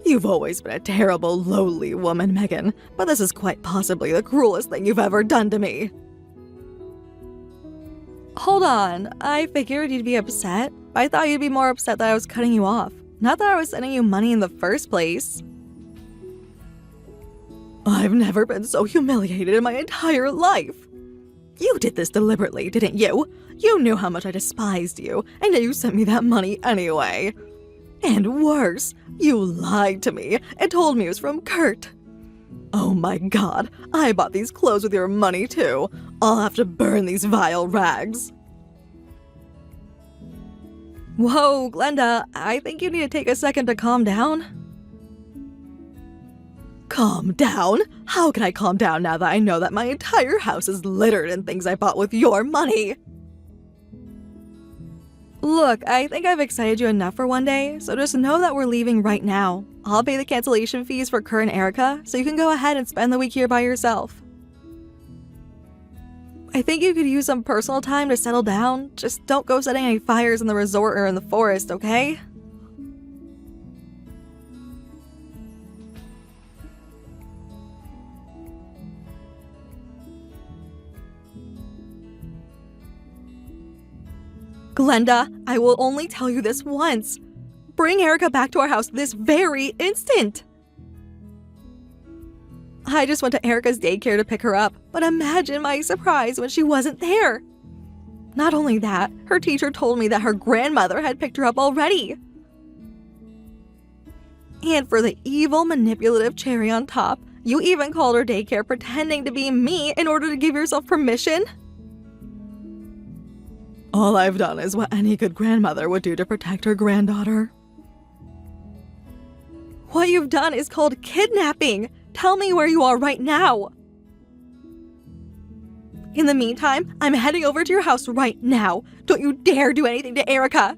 You've always been a terrible, lowly woman, Megan, but this is quite possibly the cruelest thing you've ever done to me. Hold on, I figured you'd be upset. I thought you'd be more upset that I was cutting you off, not that I was sending you money in the first place. I've never been so humiliated in my entire life. You did this deliberately, didn't you? You knew how much I despised you, and yet you sent me that money anyway. And worse, you lied to me and told me it was from Kurt. Oh my god, I bought these clothes with your money too. I'll have to burn these vile rags. Whoa, Glenda, I think you need to take a second to calm down. Calm down? How can I calm down now that I know that my entire house is littered in things I bought with your money? Look, I think I've excited you enough for one day, so just know that we're leaving right now. I'll pay the cancellation fees for Kurt and Erica, so you can go ahead and spend the week here by yourself. I think you could use some personal time to settle down. Just don't go setting any fires in the resort or in the forest, okay? Glenda, I will only tell you this once. Bring Erica back to our house this very instant. I just went to Erica's daycare to pick her up, but imagine my surprise when she wasn't there. Not only that, her teacher told me that her grandmother had picked her up already. And for the evil, manipulative cherry on top, you even called her daycare pretending to be me in order to give yourself permission? All I've done is what any good grandmother would do to protect her granddaughter. What you've done is called kidnapping. Tell me where you are right now. In the meantime, I'm heading over to your house right now. Don't you dare do anything to Erica.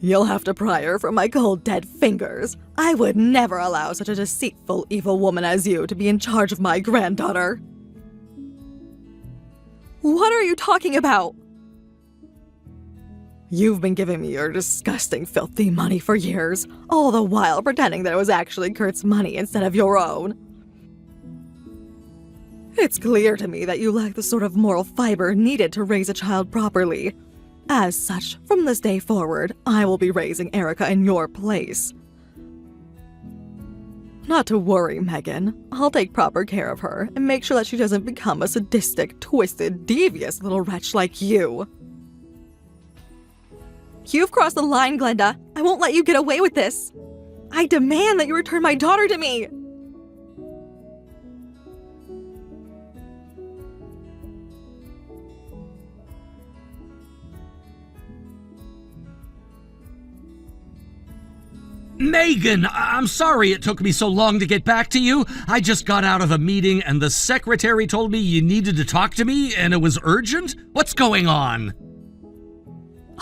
You'll have to pry her from my cold, dead fingers. I would never allow such a deceitful, evil woman as you to be in charge of my granddaughter. What are you talking about? You've been giving me your disgusting, filthy money for years, all the while pretending that it was actually Kurt's money instead of your own. It's clear to me that you lack the sort of moral fiber needed to raise a child properly. As such, from this day forward, I will be raising Erica in your place. Not to worry, Megan. I'll take proper care of her and make sure that she doesn't become a sadistic, twisted, devious little wretch like you. You've crossed the line, Glenda. I won't let you get away with this. I demand that you return my daughter to me. Megan, I'm sorry it took me so long to get back to you. I just got out of a meeting and the secretary told me you needed to talk to me and it was urgent. What's going on?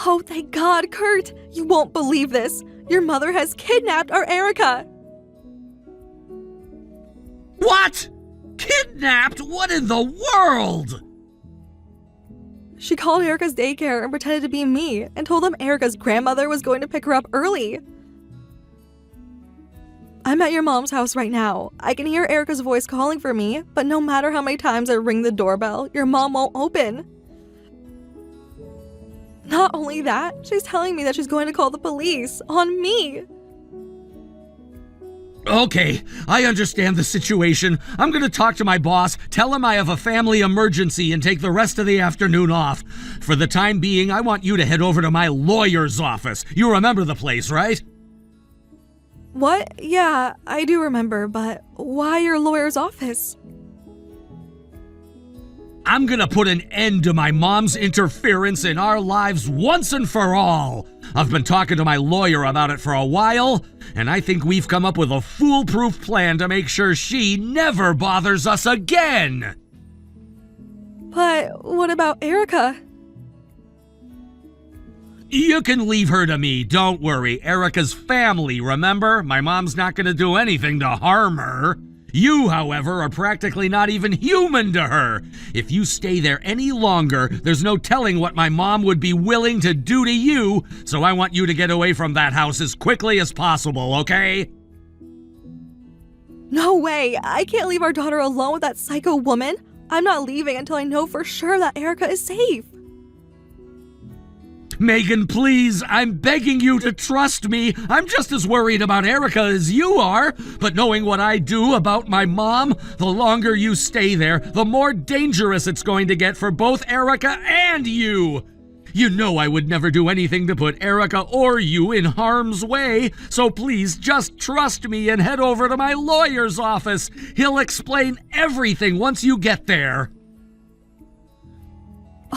Oh, thank God, Kurt. You won't believe this. Your mother has kidnapped our Erica. What? Kidnapped? What in the world? She called Erica's daycare and pretended to be me and told them Erica's grandmother was going to pick her up early. I'm at your mom's house right now. I can hear Erica's voice calling for me, but no matter how many times I ring the doorbell, your mom won't open. Not only that, she's telling me that she's going to call the police on me. Okay, I understand the situation. I'm gonna talk to my boss, tell him I have a family emergency and take the rest of the afternoon off. For the time being, I want you to head over to my lawyer's office. You remember the place, right? What? Yeah, I do remember, but why your lawyer's office? I'm gonna put an end to my mom's interference in our lives once and for all. I've been talking to my lawyer about it for a while, and I think we've come up with a foolproof plan to make sure she never bothers us again. But what about Erica? You can leave her to me, don't worry. Erica's family, remember? My mom's not gonna do anything to harm her. You, however, are practically not even human to her. If you stay there any longer, there's no telling what my mom would be willing to do to you, so I want you to get away from that house as quickly as possible, okay? No way! I can't leave our daughter alone with that psycho woman. I'm not leaving until I know for sure that Erica is safe. Megan, please, I'm begging you to trust me. I'm just as worried about Erica as you are, but knowing what I do about my mom, the longer you stay there, the more dangerous it's going to get for both Erica and you. You know I would never do anything to put Erica or you in harm's way, so please just trust me and head over to my lawyer's office. He'll explain everything once you get there.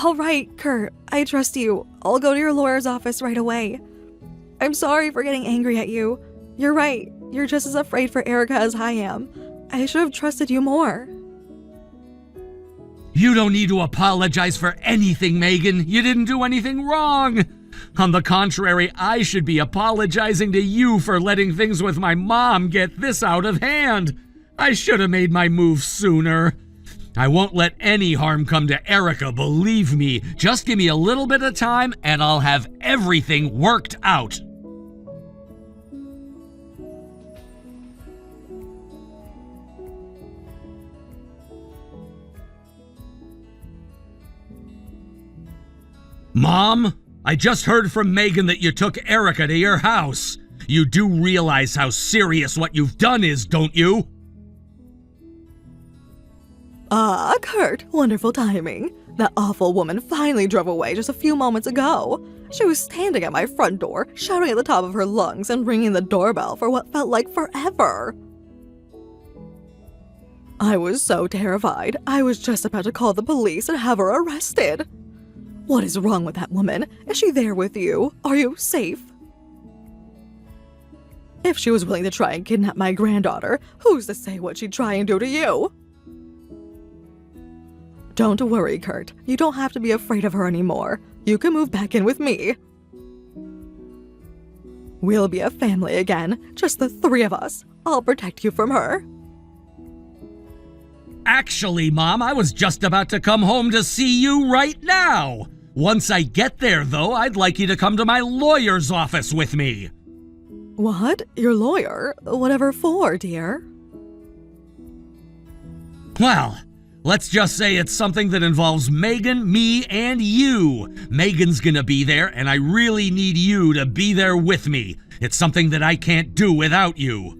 All right, Kurt, I trust you. I'll go to your lawyer's office right away. I'm sorry for getting angry at you. You're right. You're just as afraid for Erica as I am. I should have trusted you more. You don't need to apologize for anything, Megan. You didn't do anything wrong. On the contrary, I should be apologizing to you for letting things with my mom get this out of hand. I should have made my move sooner. I won't let any harm come to Erica, believe me. Just give me a little bit of time and I'll have everything worked out. Mom, I just heard from Megan that you took Erica to your house. You do realize how serious what you've done is, don't you? Kurt, wonderful timing. That awful woman finally drove away just a few moments ago. She was standing at my front door, shouting at the top of her lungs and ringing the doorbell for what felt like forever. I was so terrified, I was just about to call the police and have her arrested. What is wrong with that woman? Is she there with you? Are you safe? If she was willing to try and kidnap my granddaughter, who's to say what she'd try and do to you? Don't worry, Kurt. You don't have to be afraid of her anymore. You can move back in with me. We'll be a family again, just the three of us. I'll protect you from her. Actually, Mom, I was just about to come home to see you right now. Once I get there, though, I'd like you to come to my lawyer's office with me. What? Your lawyer? Whatever for, dear? Well, let's just say it's something that involves Megan, me, and you. Megan's gonna be there, and I really need you to be there with me. It's something that I can't do without you.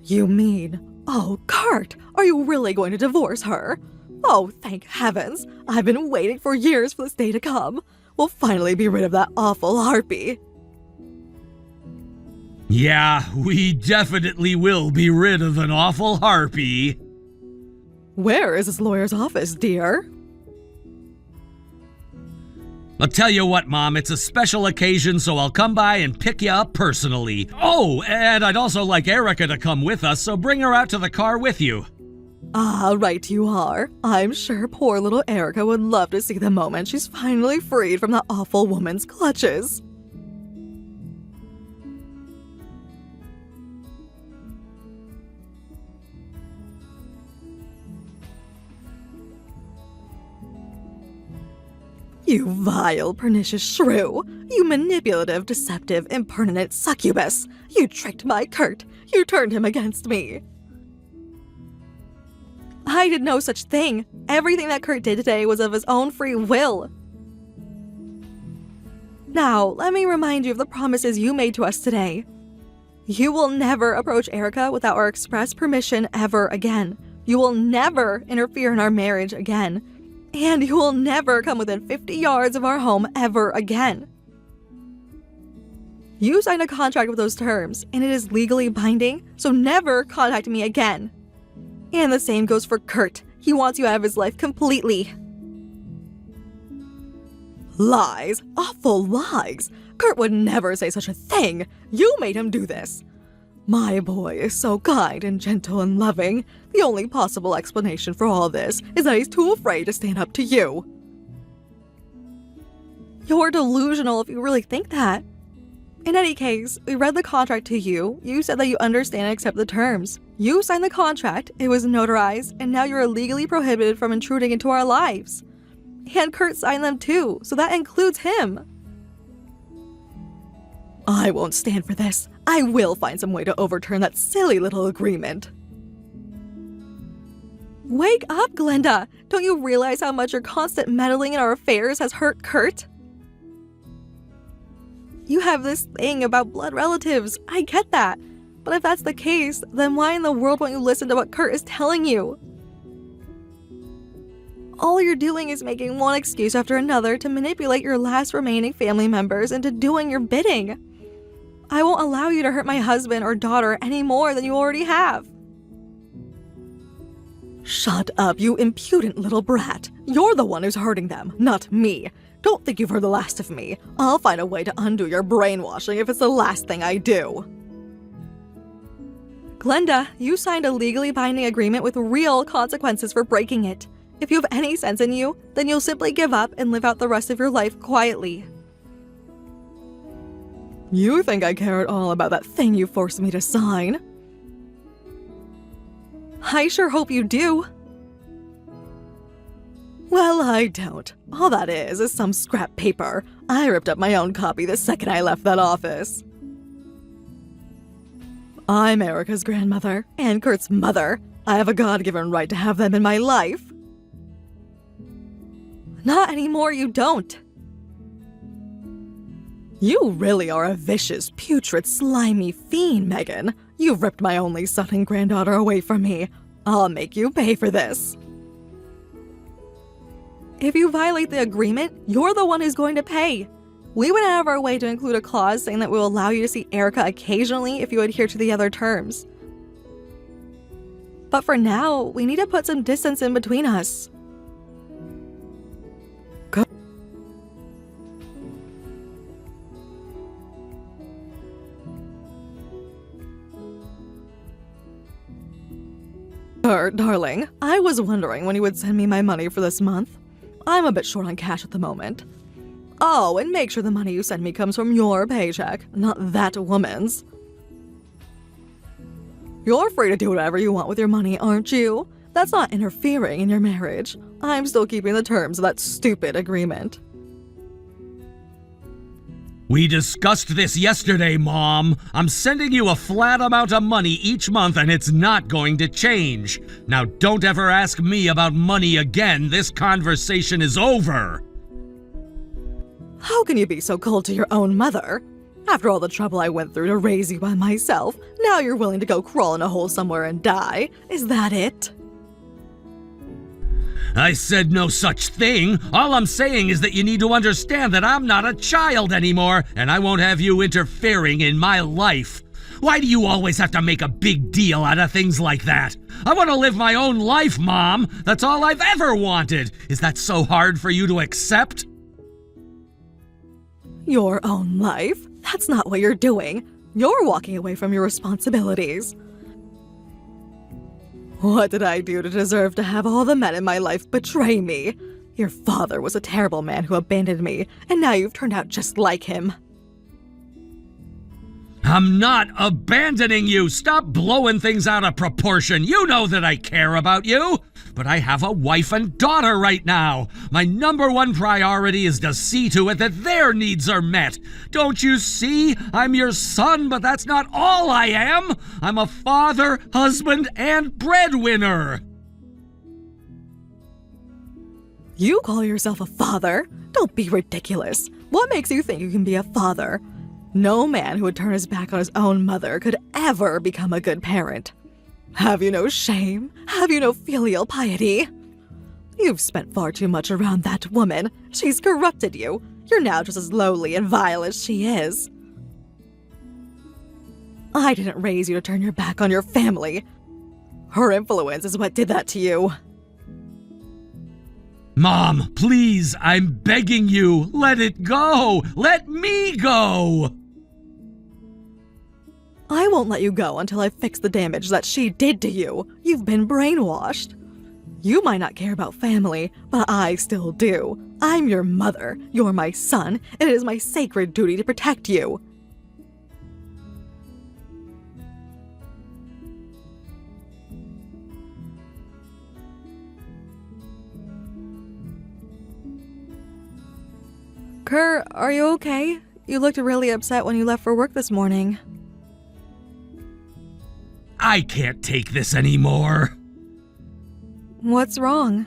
You mean... Oh, Kurt, are you really going to divorce her? Oh, thank heavens. I've been waiting for years for this day to come. We'll finally be rid of that awful harpy. Yeah, we definitely will be rid of an awful harpy. Where is this lawyer's office, dear? I'll tell you what, Mom, it's a special occasion, so I'll come by and pick you up personally. Oh, and I'd also like Erica to come with us, so bring her out to the car with you. Ah, right you are. I'm sure poor little Erica would love to see the moment she's finally freed from that awful woman's clutches. You vile, pernicious shrew! You manipulative, deceptive, impertinent succubus! You tricked my Kurt! You turned him against me! I did no such thing! Everything that Kurt did today was of his own free will! Now, let me remind you of the promises you made to us today. You will never approach Erica without our express permission ever again. You will never interfere in our marriage again. And you will never come within 50 yards of our home ever again. You signed a contract with those terms, and it is legally binding, so never contact me again. And the same goes for Kurt. He wants you out of his life completely. Lies. Awful lies. Kurt would never say such a thing. You made him do this. My boy is so kind and gentle and loving. The only possible explanation for all this is that he's too afraid to stand up to you. You're delusional if you really think that. In any case, we read the contract to you. You said that you understand and accept the terms. You signed the contract, it was notarized, and now you're legally prohibited from intruding into our lives. And Kurt signed them too, so that includes him. I won't stand for this. I will find some way to overturn that silly little agreement. Wake up, Glenda! Don't you realize how much your constant meddling in our affairs has hurt Kurt? You have this thing about blood relatives. I get that. But if that's the case, then why in the world won't you listen to what Kurt is telling you? All you're doing is making one excuse after another to manipulate your last remaining family members into doing your bidding. I won't allow you to hurt my husband or daughter any more than you already have. Shut up, you impudent little brat. You're the one who's hurting them, not me. Don't think you've heard the last of me. I'll find a way to undo your brainwashing if it's the last thing I do. Glenda, you signed a legally binding agreement with real consequences for breaking it. If you have any sense in you, then you'll simply give up and live out the rest of your life quietly. You think I care at all about that thing you forced me to sign? I sure hope you do. Well, I don't. All that is some scrap paper. I ripped up my own copy the second I left that office. I'm Erica's grandmother and Kurt's mother. I have a God-given right to have them in my life. Not anymore, you don't. You really are a vicious, putrid, slimy fiend, Megan. You've ripped my only son and granddaughter away from me. I'll make you pay for this. If you violate the agreement, you're the one who's going to pay. We went out of our way to include a clause saying that we will allow you to see Erica occasionally if you adhere to the other terms. But for now, we need to put some distance in between us. Darling, I was wondering when you would send me my money for this month. I'm a bit short on cash at the moment. Oh, and make sure the money you send me comes from your paycheck, not that woman's. You're free to do whatever you want with your money, aren't you? That's not interfering in your marriage. I'm still keeping the terms of that stupid agreement. We discussed this yesterday, Mom. I'm sending you a flat amount of money each month and it's not going to change. Now don't ever ask me about money again. This conversation is over. How can you be so cold to your own mother? After all the trouble I went through to raise you by myself, now you're willing to go crawl in a hole somewhere and die. Is that it? I said no such thing. All I'm saying is that you need to understand that I'm not a child anymore, and I won't have you interfering in my life. Why do you always have to make a big deal out of things like that? I want to live my own life, Mom. That's all I've ever wanted. Is that so hard for you to accept? Your own life? That's not what you're doing. You're walking away from your responsibilities. What did I do to deserve to have all the men in my life betray me? Your father was a terrible man who abandoned me, and now you've turned out just like him. I'm not abandoning you. Stop blowing things out of proportion. You know that I care about you. But I have a wife and daughter right now. My number one priority is to see to it that their needs are met. Don't you see? I'm your son, but that's not all I am. I'm a father, husband, and breadwinner. You call yourself a father? Don't be ridiculous. What makes you think you can be a father? No man who would turn his back on his own mother could ever become a good parent. Have you no shame? Have you no filial piety? You've spent far too much around that woman. She's corrupted you. You're now just as lowly and vile as she is. I didn't raise you to turn your back on your family. Her influence is what did that to you. Mom, please, I'm begging you. Let it go. Let me go. I won't let you go until I fix the damage that she did to you. You've been brainwashed. You might not care about family, but I still do. I'm your mother. You're my son, and it is my sacred duty to protect you. Kerr, are you okay? You looked really upset when you left for work this morning. I can't take this anymore. What's wrong?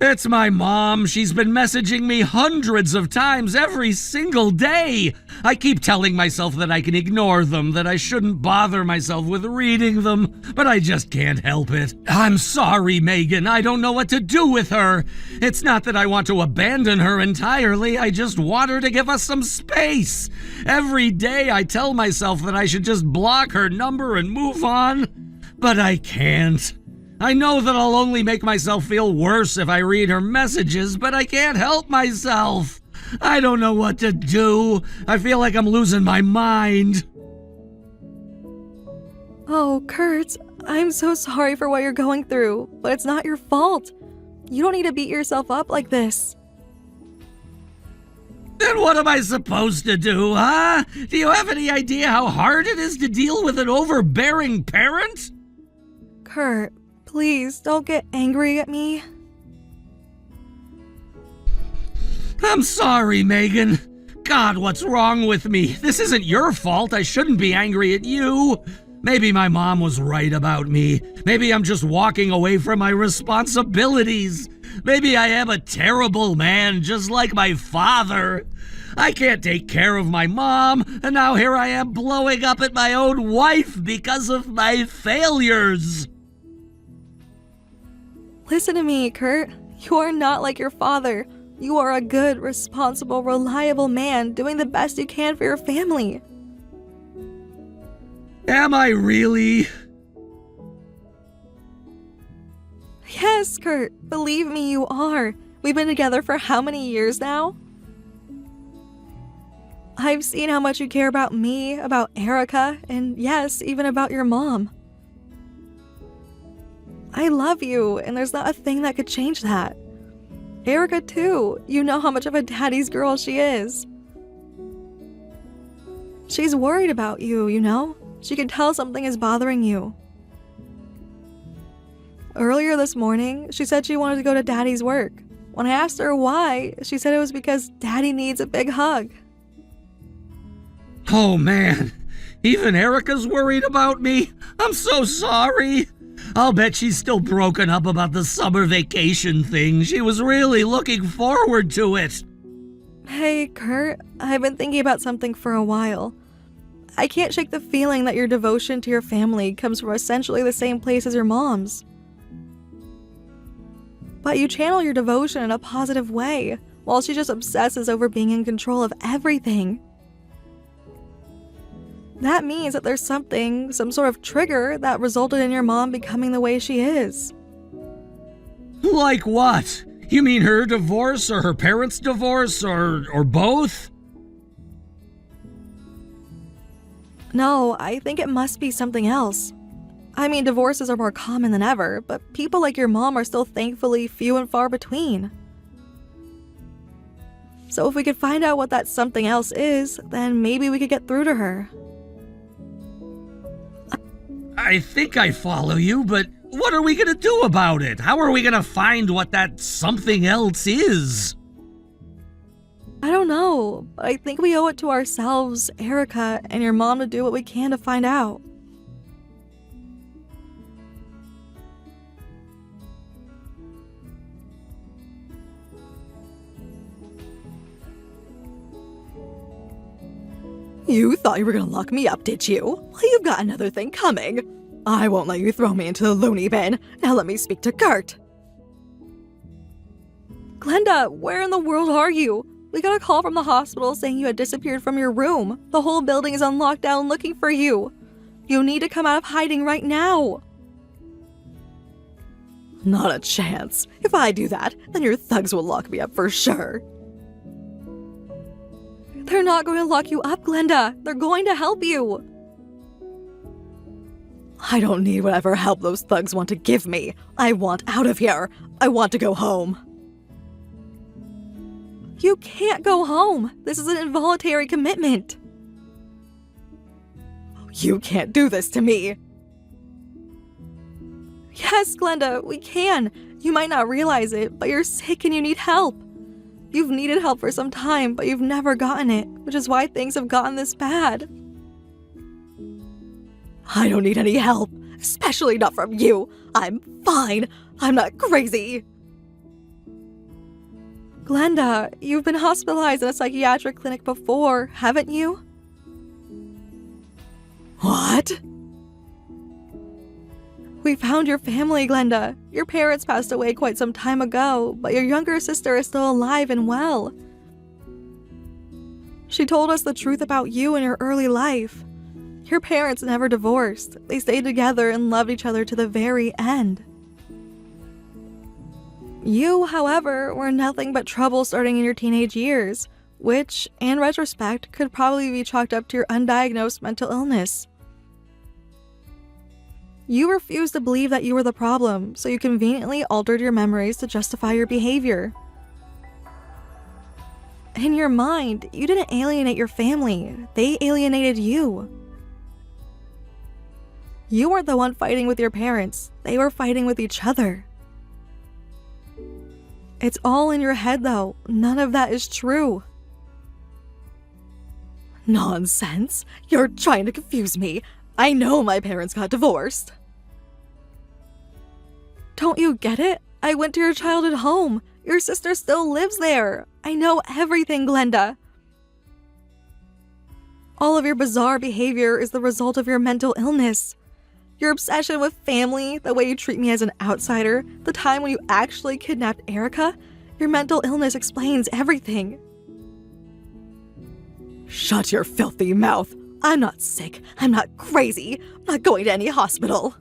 It's my mom. She's been messaging me hundreds of times every single day. I keep telling myself that I can ignore them, that I shouldn't bother myself with reading them, but I just can't help it. I'm sorry, Megan. I don't know what to do with her. It's not that I want to abandon her entirely. I just want her to give us some space. Every day I tell myself that I should just block her number and move on, but I can't. I know that I'll only make myself feel worse if I read her messages, but I can't help myself. I don't know what to do. I feel like I'm losing my mind. Oh, Kurt, I'm so sorry for what you're going through, but it's not your fault. You don't need to beat yourself up like this. Then what am I supposed to do, huh? Do you have any idea how hard it is to deal with an overbearing parent? Kurt, please don't get angry at me. I'm sorry, Megan. God, what's wrong with me? This isn't your fault. I shouldn't be angry at you. Maybe my mom was right about me. Maybe I'm just walking away from my responsibilities. Maybe I am a terrible man, just like my father. I can't take care of my mom, and now here I am blowing up at my own wife because of my failures. Listen to me, Kurt. You are not like your father. You are a good, responsible, reliable man doing the best you can for your family. Am I really? Yes, Kurt. Believe me, you are. We've been together for how many years now? I've seen how much you care about me, about Erica, and yes, even about your mom. I love you, and there's not a thing that could change that. Erica, too. You know how much of a daddy's girl she is. She's worried about you, you know? She can tell something is bothering you. Earlier this morning, she said she wanted to go to Daddy's work. When I asked her why, she said it was because Daddy needs a big hug. Oh man, even Erica's worried about me? I'm so sorry. I'll bet she's still broken up about the summer vacation thing. She was really looking forward to it. Hey, Kurt, I've been thinking about something for a while. I can't shake the feeling that your devotion to your family comes from essentially the same place as your mom's. But you channel your devotion in a positive way, while she just obsesses over being in control of everything. That means that there's something, some sort of trigger that resulted in your mom becoming the way she is. Like what? You mean her divorce or her parents' divorce or both? No, I think it must be something else. I mean, divorces are more common than ever, but people like your mom are still thankfully few and far between. So if we could find out what that something else is, then maybe we could get through to her. I think I follow you, but what are we gonna do about it? How are we gonna find what that something else is? I don't know, but I think we owe it to ourselves, Erica, and your mom to do what we can to find out. You thought you were gonna lock me up, did you? Well, you've got another thing coming. I won't let you throw me into the loony bin. Now let me speak to Kurt. Glenda, where in the world are you? We got a call from the hospital saying you had disappeared from your room. The whole building is on lockdown looking for you. You need to come out of hiding right now. Not a chance. If I do that, then your thugs will lock me up for sure. They're not going to lock you up, Glenda. They're going to help you. I don't need whatever help those thugs want to give me. I want out of here. I want to go home. You can't go home. This is an involuntary commitment. You can't do this to me. Yes, Glenda, we can. You might not realize it, but you're sick and you need help. You've needed help for some time, but you've never gotten it, which is why things have gotten this bad. I don't need any help, especially not from you. I'm fine. I'm not crazy. Glenda, you've been hospitalized in a psychiatric clinic before, haven't you? What? We found your family, Glenda. Your parents passed away quite some time ago, but your younger sister is still alive and well. She told us the truth about you and your early life. Your parents never divorced. They stayed together and loved each other to the very end. You, however, were nothing but trouble starting in your teenage years, which, in retrospect, could probably be chalked up to your undiagnosed mental illness. You refused to believe that you were the problem, so you conveniently altered your memories to justify your behavior. In your mind, you didn't alienate your family, they alienated you. You weren't the one fighting with your parents, they were fighting with each other. It's all in your head though, none of that is true. Nonsense, you're trying to confuse me. I know my parents got divorced. Don't you get it? I went to your childhood home. Your sister still lives there. I know everything, Glenda. All of your bizarre behavior is the result of your mental illness. Your obsession with family, the way you treat me as an outsider, the time when you actually kidnapped Erica, your mental illness explains everything. Shut your filthy mouth. I'm not sick. I'm not crazy. I'm not going to any hospital.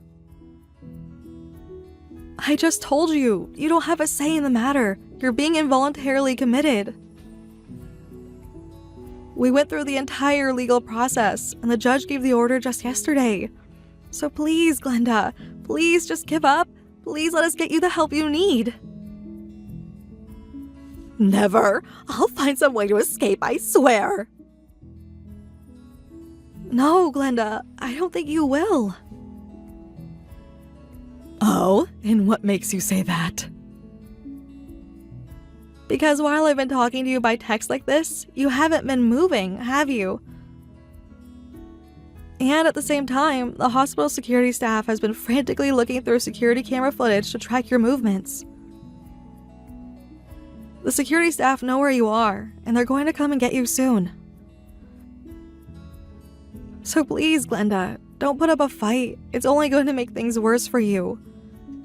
I just told you, you don't have a say in the matter. You're being involuntarily committed. We went through the entire legal process, and the judge gave the order just yesterday. So please, Glenda, please just give up. Please let us get you the help you need. Never. I'll find some way to escape, I swear. No, Glenda, I don't think you will. Oh, and what makes you say that? Because while I've been talking to you by text like this, you haven't been moving, have you? And at the same time, the hospital security staff has been frantically looking through security camera footage to track your movements. The security staff know where you are, and they're going to come and get you soon. So please, Glenda, don't put up a fight. It's only going to make things worse for you.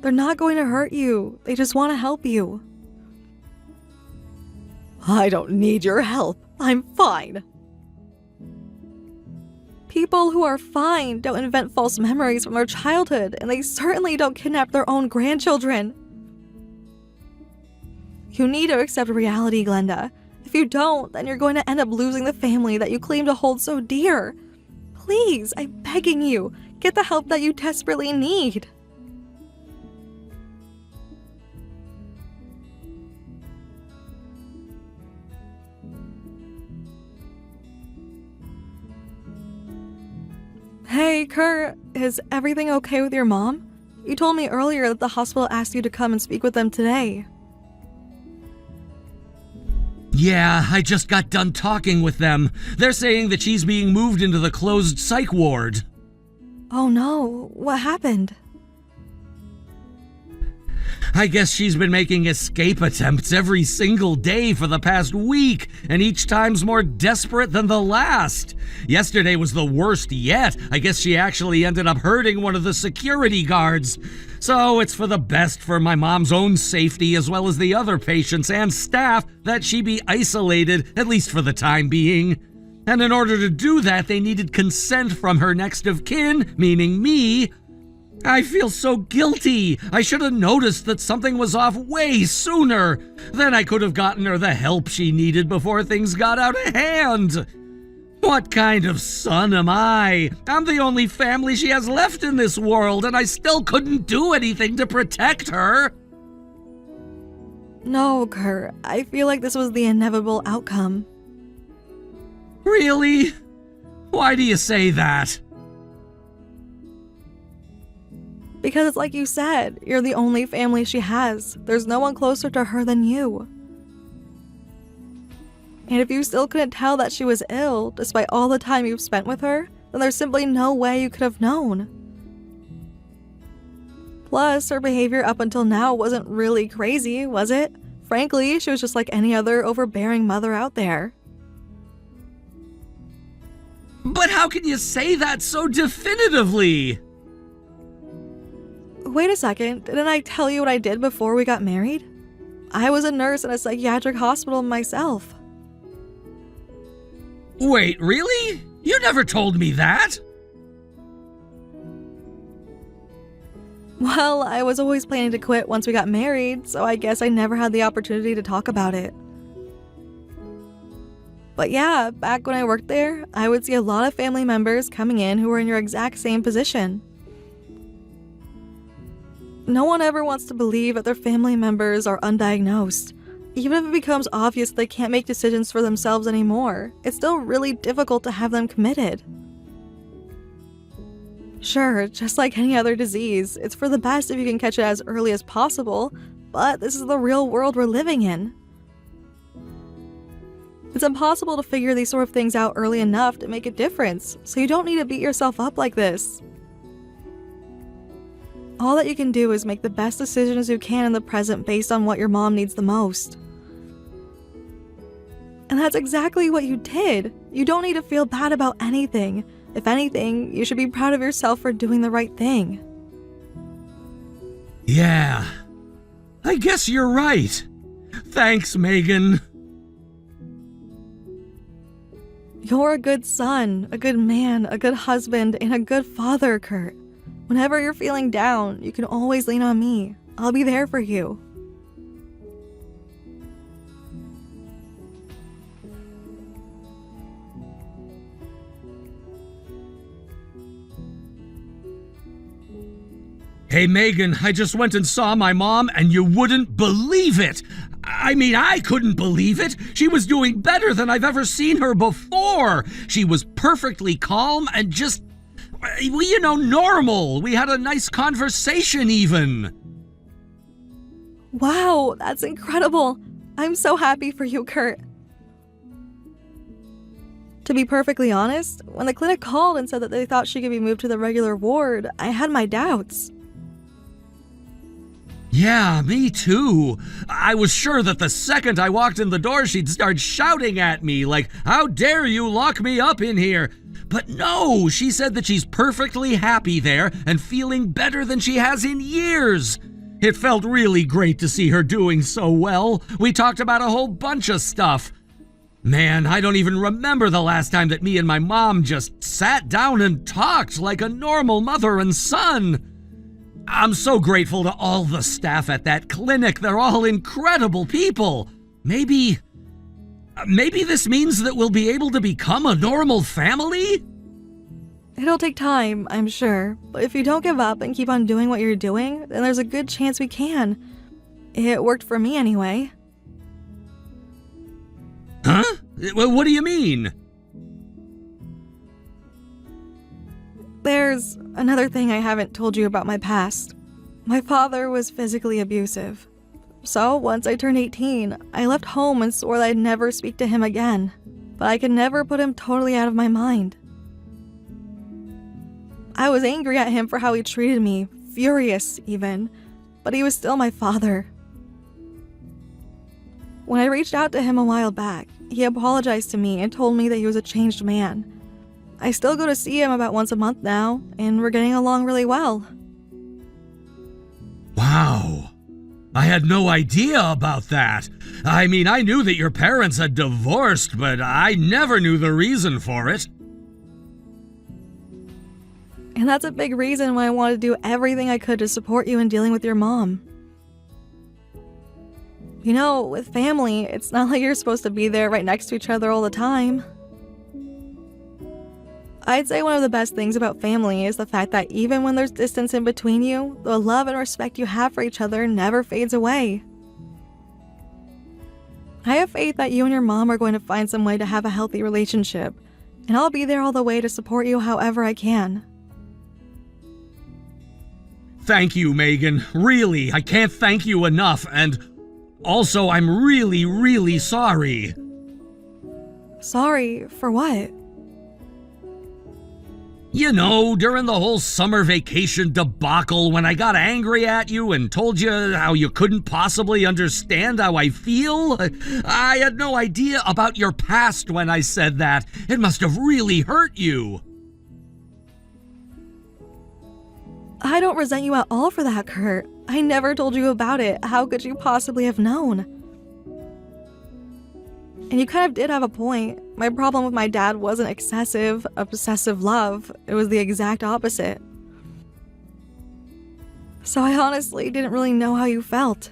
They're not going to hurt you. They just want to help you. I don't need your help. I'm fine. People who are fine don't invent false memories from their childhood, and they certainly don't kidnap their own grandchildren. You need to accept reality, Glenda. If you don't, then you're going to end up losing the family that you claim to hold so dear. Please, I'm begging you, get the help that you desperately need. Hey, Kurt, is everything okay with your mom? You told me earlier that the hospital asked you to come and speak with them today. Yeah, I just got done talking with them. They're saying that she's being moved into the closed psych ward. Oh no, what happened? I guess she's been making escape attempts every single day for the past week, and each time's more desperate than the last. Yesterday was the worst yet. I guess she actually ended up hurting one of the security guards. So it's for the best for my mom's own safety as well as the other patients and staff that she be isolated, at least for the time being. And in order to do that, they needed consent from her next of kin, meaning me. I feel so guilty. I should have noticed that something was off way sooner. Then I could have gotten her the help she needed before things got out of hand. What kind of son am I? I'm the only family she has left in this world, and I still couldn't do anything to protect her. No, Kurt, I feel like this was the inevitable outcome. Really? Why do you say that? Because it's like you said, you're the only family she has. There's no one closer to her than you. And if you still couldn't tell that she was ill, despite all the time you've spent with her, then there's simply no way you could have known. Plus, her behavior up until now wasn't really crazy, was it? Frankly, she was just like any other overbearing mother out there. But how can you say that so definitively? Wait a second, didn't I tell you what I did before we got married? I was a nurse in a psychiatric hospital myself. Wait, really? You never told me that. Well, I was always planning to quit once we got married, so I guess I never had the opportunity to talk about it. But yeah, back when I worked there, I would see a lot of family members coming in who were in your exact same position. No one ever wants to believe that their family members are undiagnosed. Even if it becomes obvious they can't make decisions for themselves anymore, it's still really difficult to have them committed. Sure, just like any other disease, it's for the best if you can catch it as early as possible, but this is the real world we're living in. It's impossible to figure these sort of things out early enough to make a difference, so you don't need to beat yourself up like this. All that you can do is make the best decisions you can in the present based on what your mom needs the most. And that's exactly what you did. You don't need to feel bad about anything. If anything, you should be proud of yourself for doing the right thing. Yeah, I guess you're right. Thanks, Megan. You're a good son, a good man, a good husband, and a good father, Kurt. Whenever you're feeling down, you can always lean on me. I'll be there for you. Hey, Megan, I just went and saw my mom, and you wouldn't believe it. I mean, I couldn't believe it. She was doing better than I've ever seen her before. She was perfectly calm and just, normal. We had a nice conversation even. Wow, that's incredible. I'm so happy for you, Kurt. To be perfectly honest, when the clinic called and said that they thought she could be moved to the regular ward, I had my doubts. Yeah, me too. I was sure that the second I walked in the door, she'd start shouting at me like, "How dare you lock me up in here?" But no, she said that she's perfectly happy there and feeling better than she has in years. It felt really great to see her doing so well. We talked about a whole bunch of stuff. Man, I don't even remember the last time that me and my mom just sat down and talked like a normal mother and son. I'm so grateful to all the staff at that clinic. They're all incredible people. Maybe this means that we'll be able to become a normal family? It'll take time, I'm sure, but if you don't give up and keep on doing what you're doing, then there's a good chance we can. It worked for me anyway. Huh? What do you mean? There's another thing I haven't told you about my past. My father was physically abusive. So, once I turned 18, I left home and swore that I'd never speak to him again. But I could never put him totally out of my mind. I was angry at him for how he treated me, furious even, but he was still my father. When I reached out to him a while back, he apologized to me and told me that he was a changed man. I still go to see him about once a month now, and we're getting along really well. Wow. I had no idea about that. I mean, I knew that your parents had divorced, but I never knew the reason for it. And that's a big reason why I wanted to do everything I could to support you in dealing with your mom. You know, with family, it's not like you're supposed to be there right next to each other all the time. I'd say one of the best things about family is the fact that even when there's distance in between you, the love and respect you have for each other never fades away. I have faith that you and your mom are going to find some way to have a healthy relationship, and I'll be there all the way to support you however I can. Thank you, Megan. Really, I can't thank you enough, and also I'm really, really sorry. Sorry for what? You know, during the whole summer vacation debacle when I got angry at you and told you how you couldn't possibly understand how I feel? I had no idea about your past when I said that. It must have really hurt you. I don't resent you at all for that, Kurt. I never told you about it. How could you possibly have known? And you kind of did have a point. My problem with my dad wasn't excessive, obsessive love. It was the exact opposite. So I honestly didn't really know how you felt.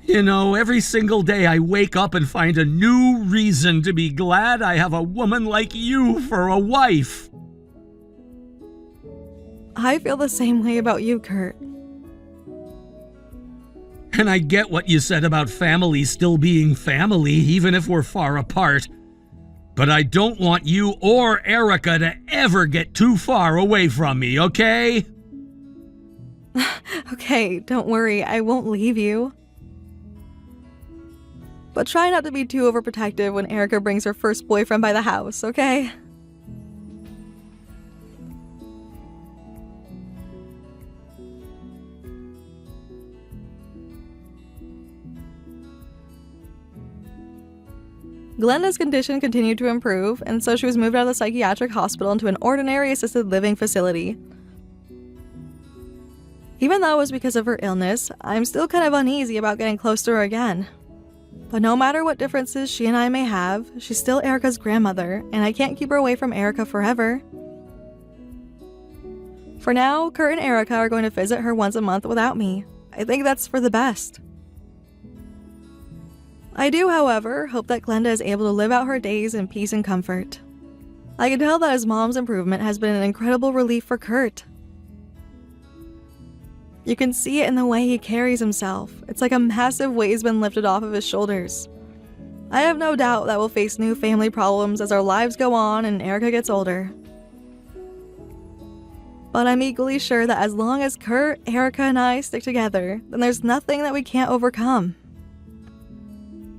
You know, every single day I wake up and find a new reason to be glad I have a woman like you for a wife. I feel the same way about you, Kurt. And I get what you said about family still being family, even if we're far apart. But I don't want you or Erica to ever get too far away from me, okay? Okay, don't worry, I won't leave you. But try not to be too overprotective when Erica brings her first boyfriend by the house, okay? Glenda's condition continued to improve, and so she was moved out of the psychiatric hospital into an ordinary assisted living facility. Even though it was because of her illness, I'm still kind of uneasy about getting close to her again. But no matter what differences she and I may have, she's still Erica's grandmother, and I can't keep her away from Erica forever. For now, Kurt and Erica are going to visit her once a month without me. I think that's for the best. I do, however, hope that Glenda is able to live out her days in peace and comfort. I can tell that his mom's improvement has been an incredible relief for Kurt. You can see it in the way he carries himself. It's like a massive weight's been lifted off of his shoulders. I have no doubt that we'll face new family problems as our lives go on and Erica gets older. But I'm equally sure that as long as Kurt, Erica, and I stick together, then there's nothing that we can't overcome.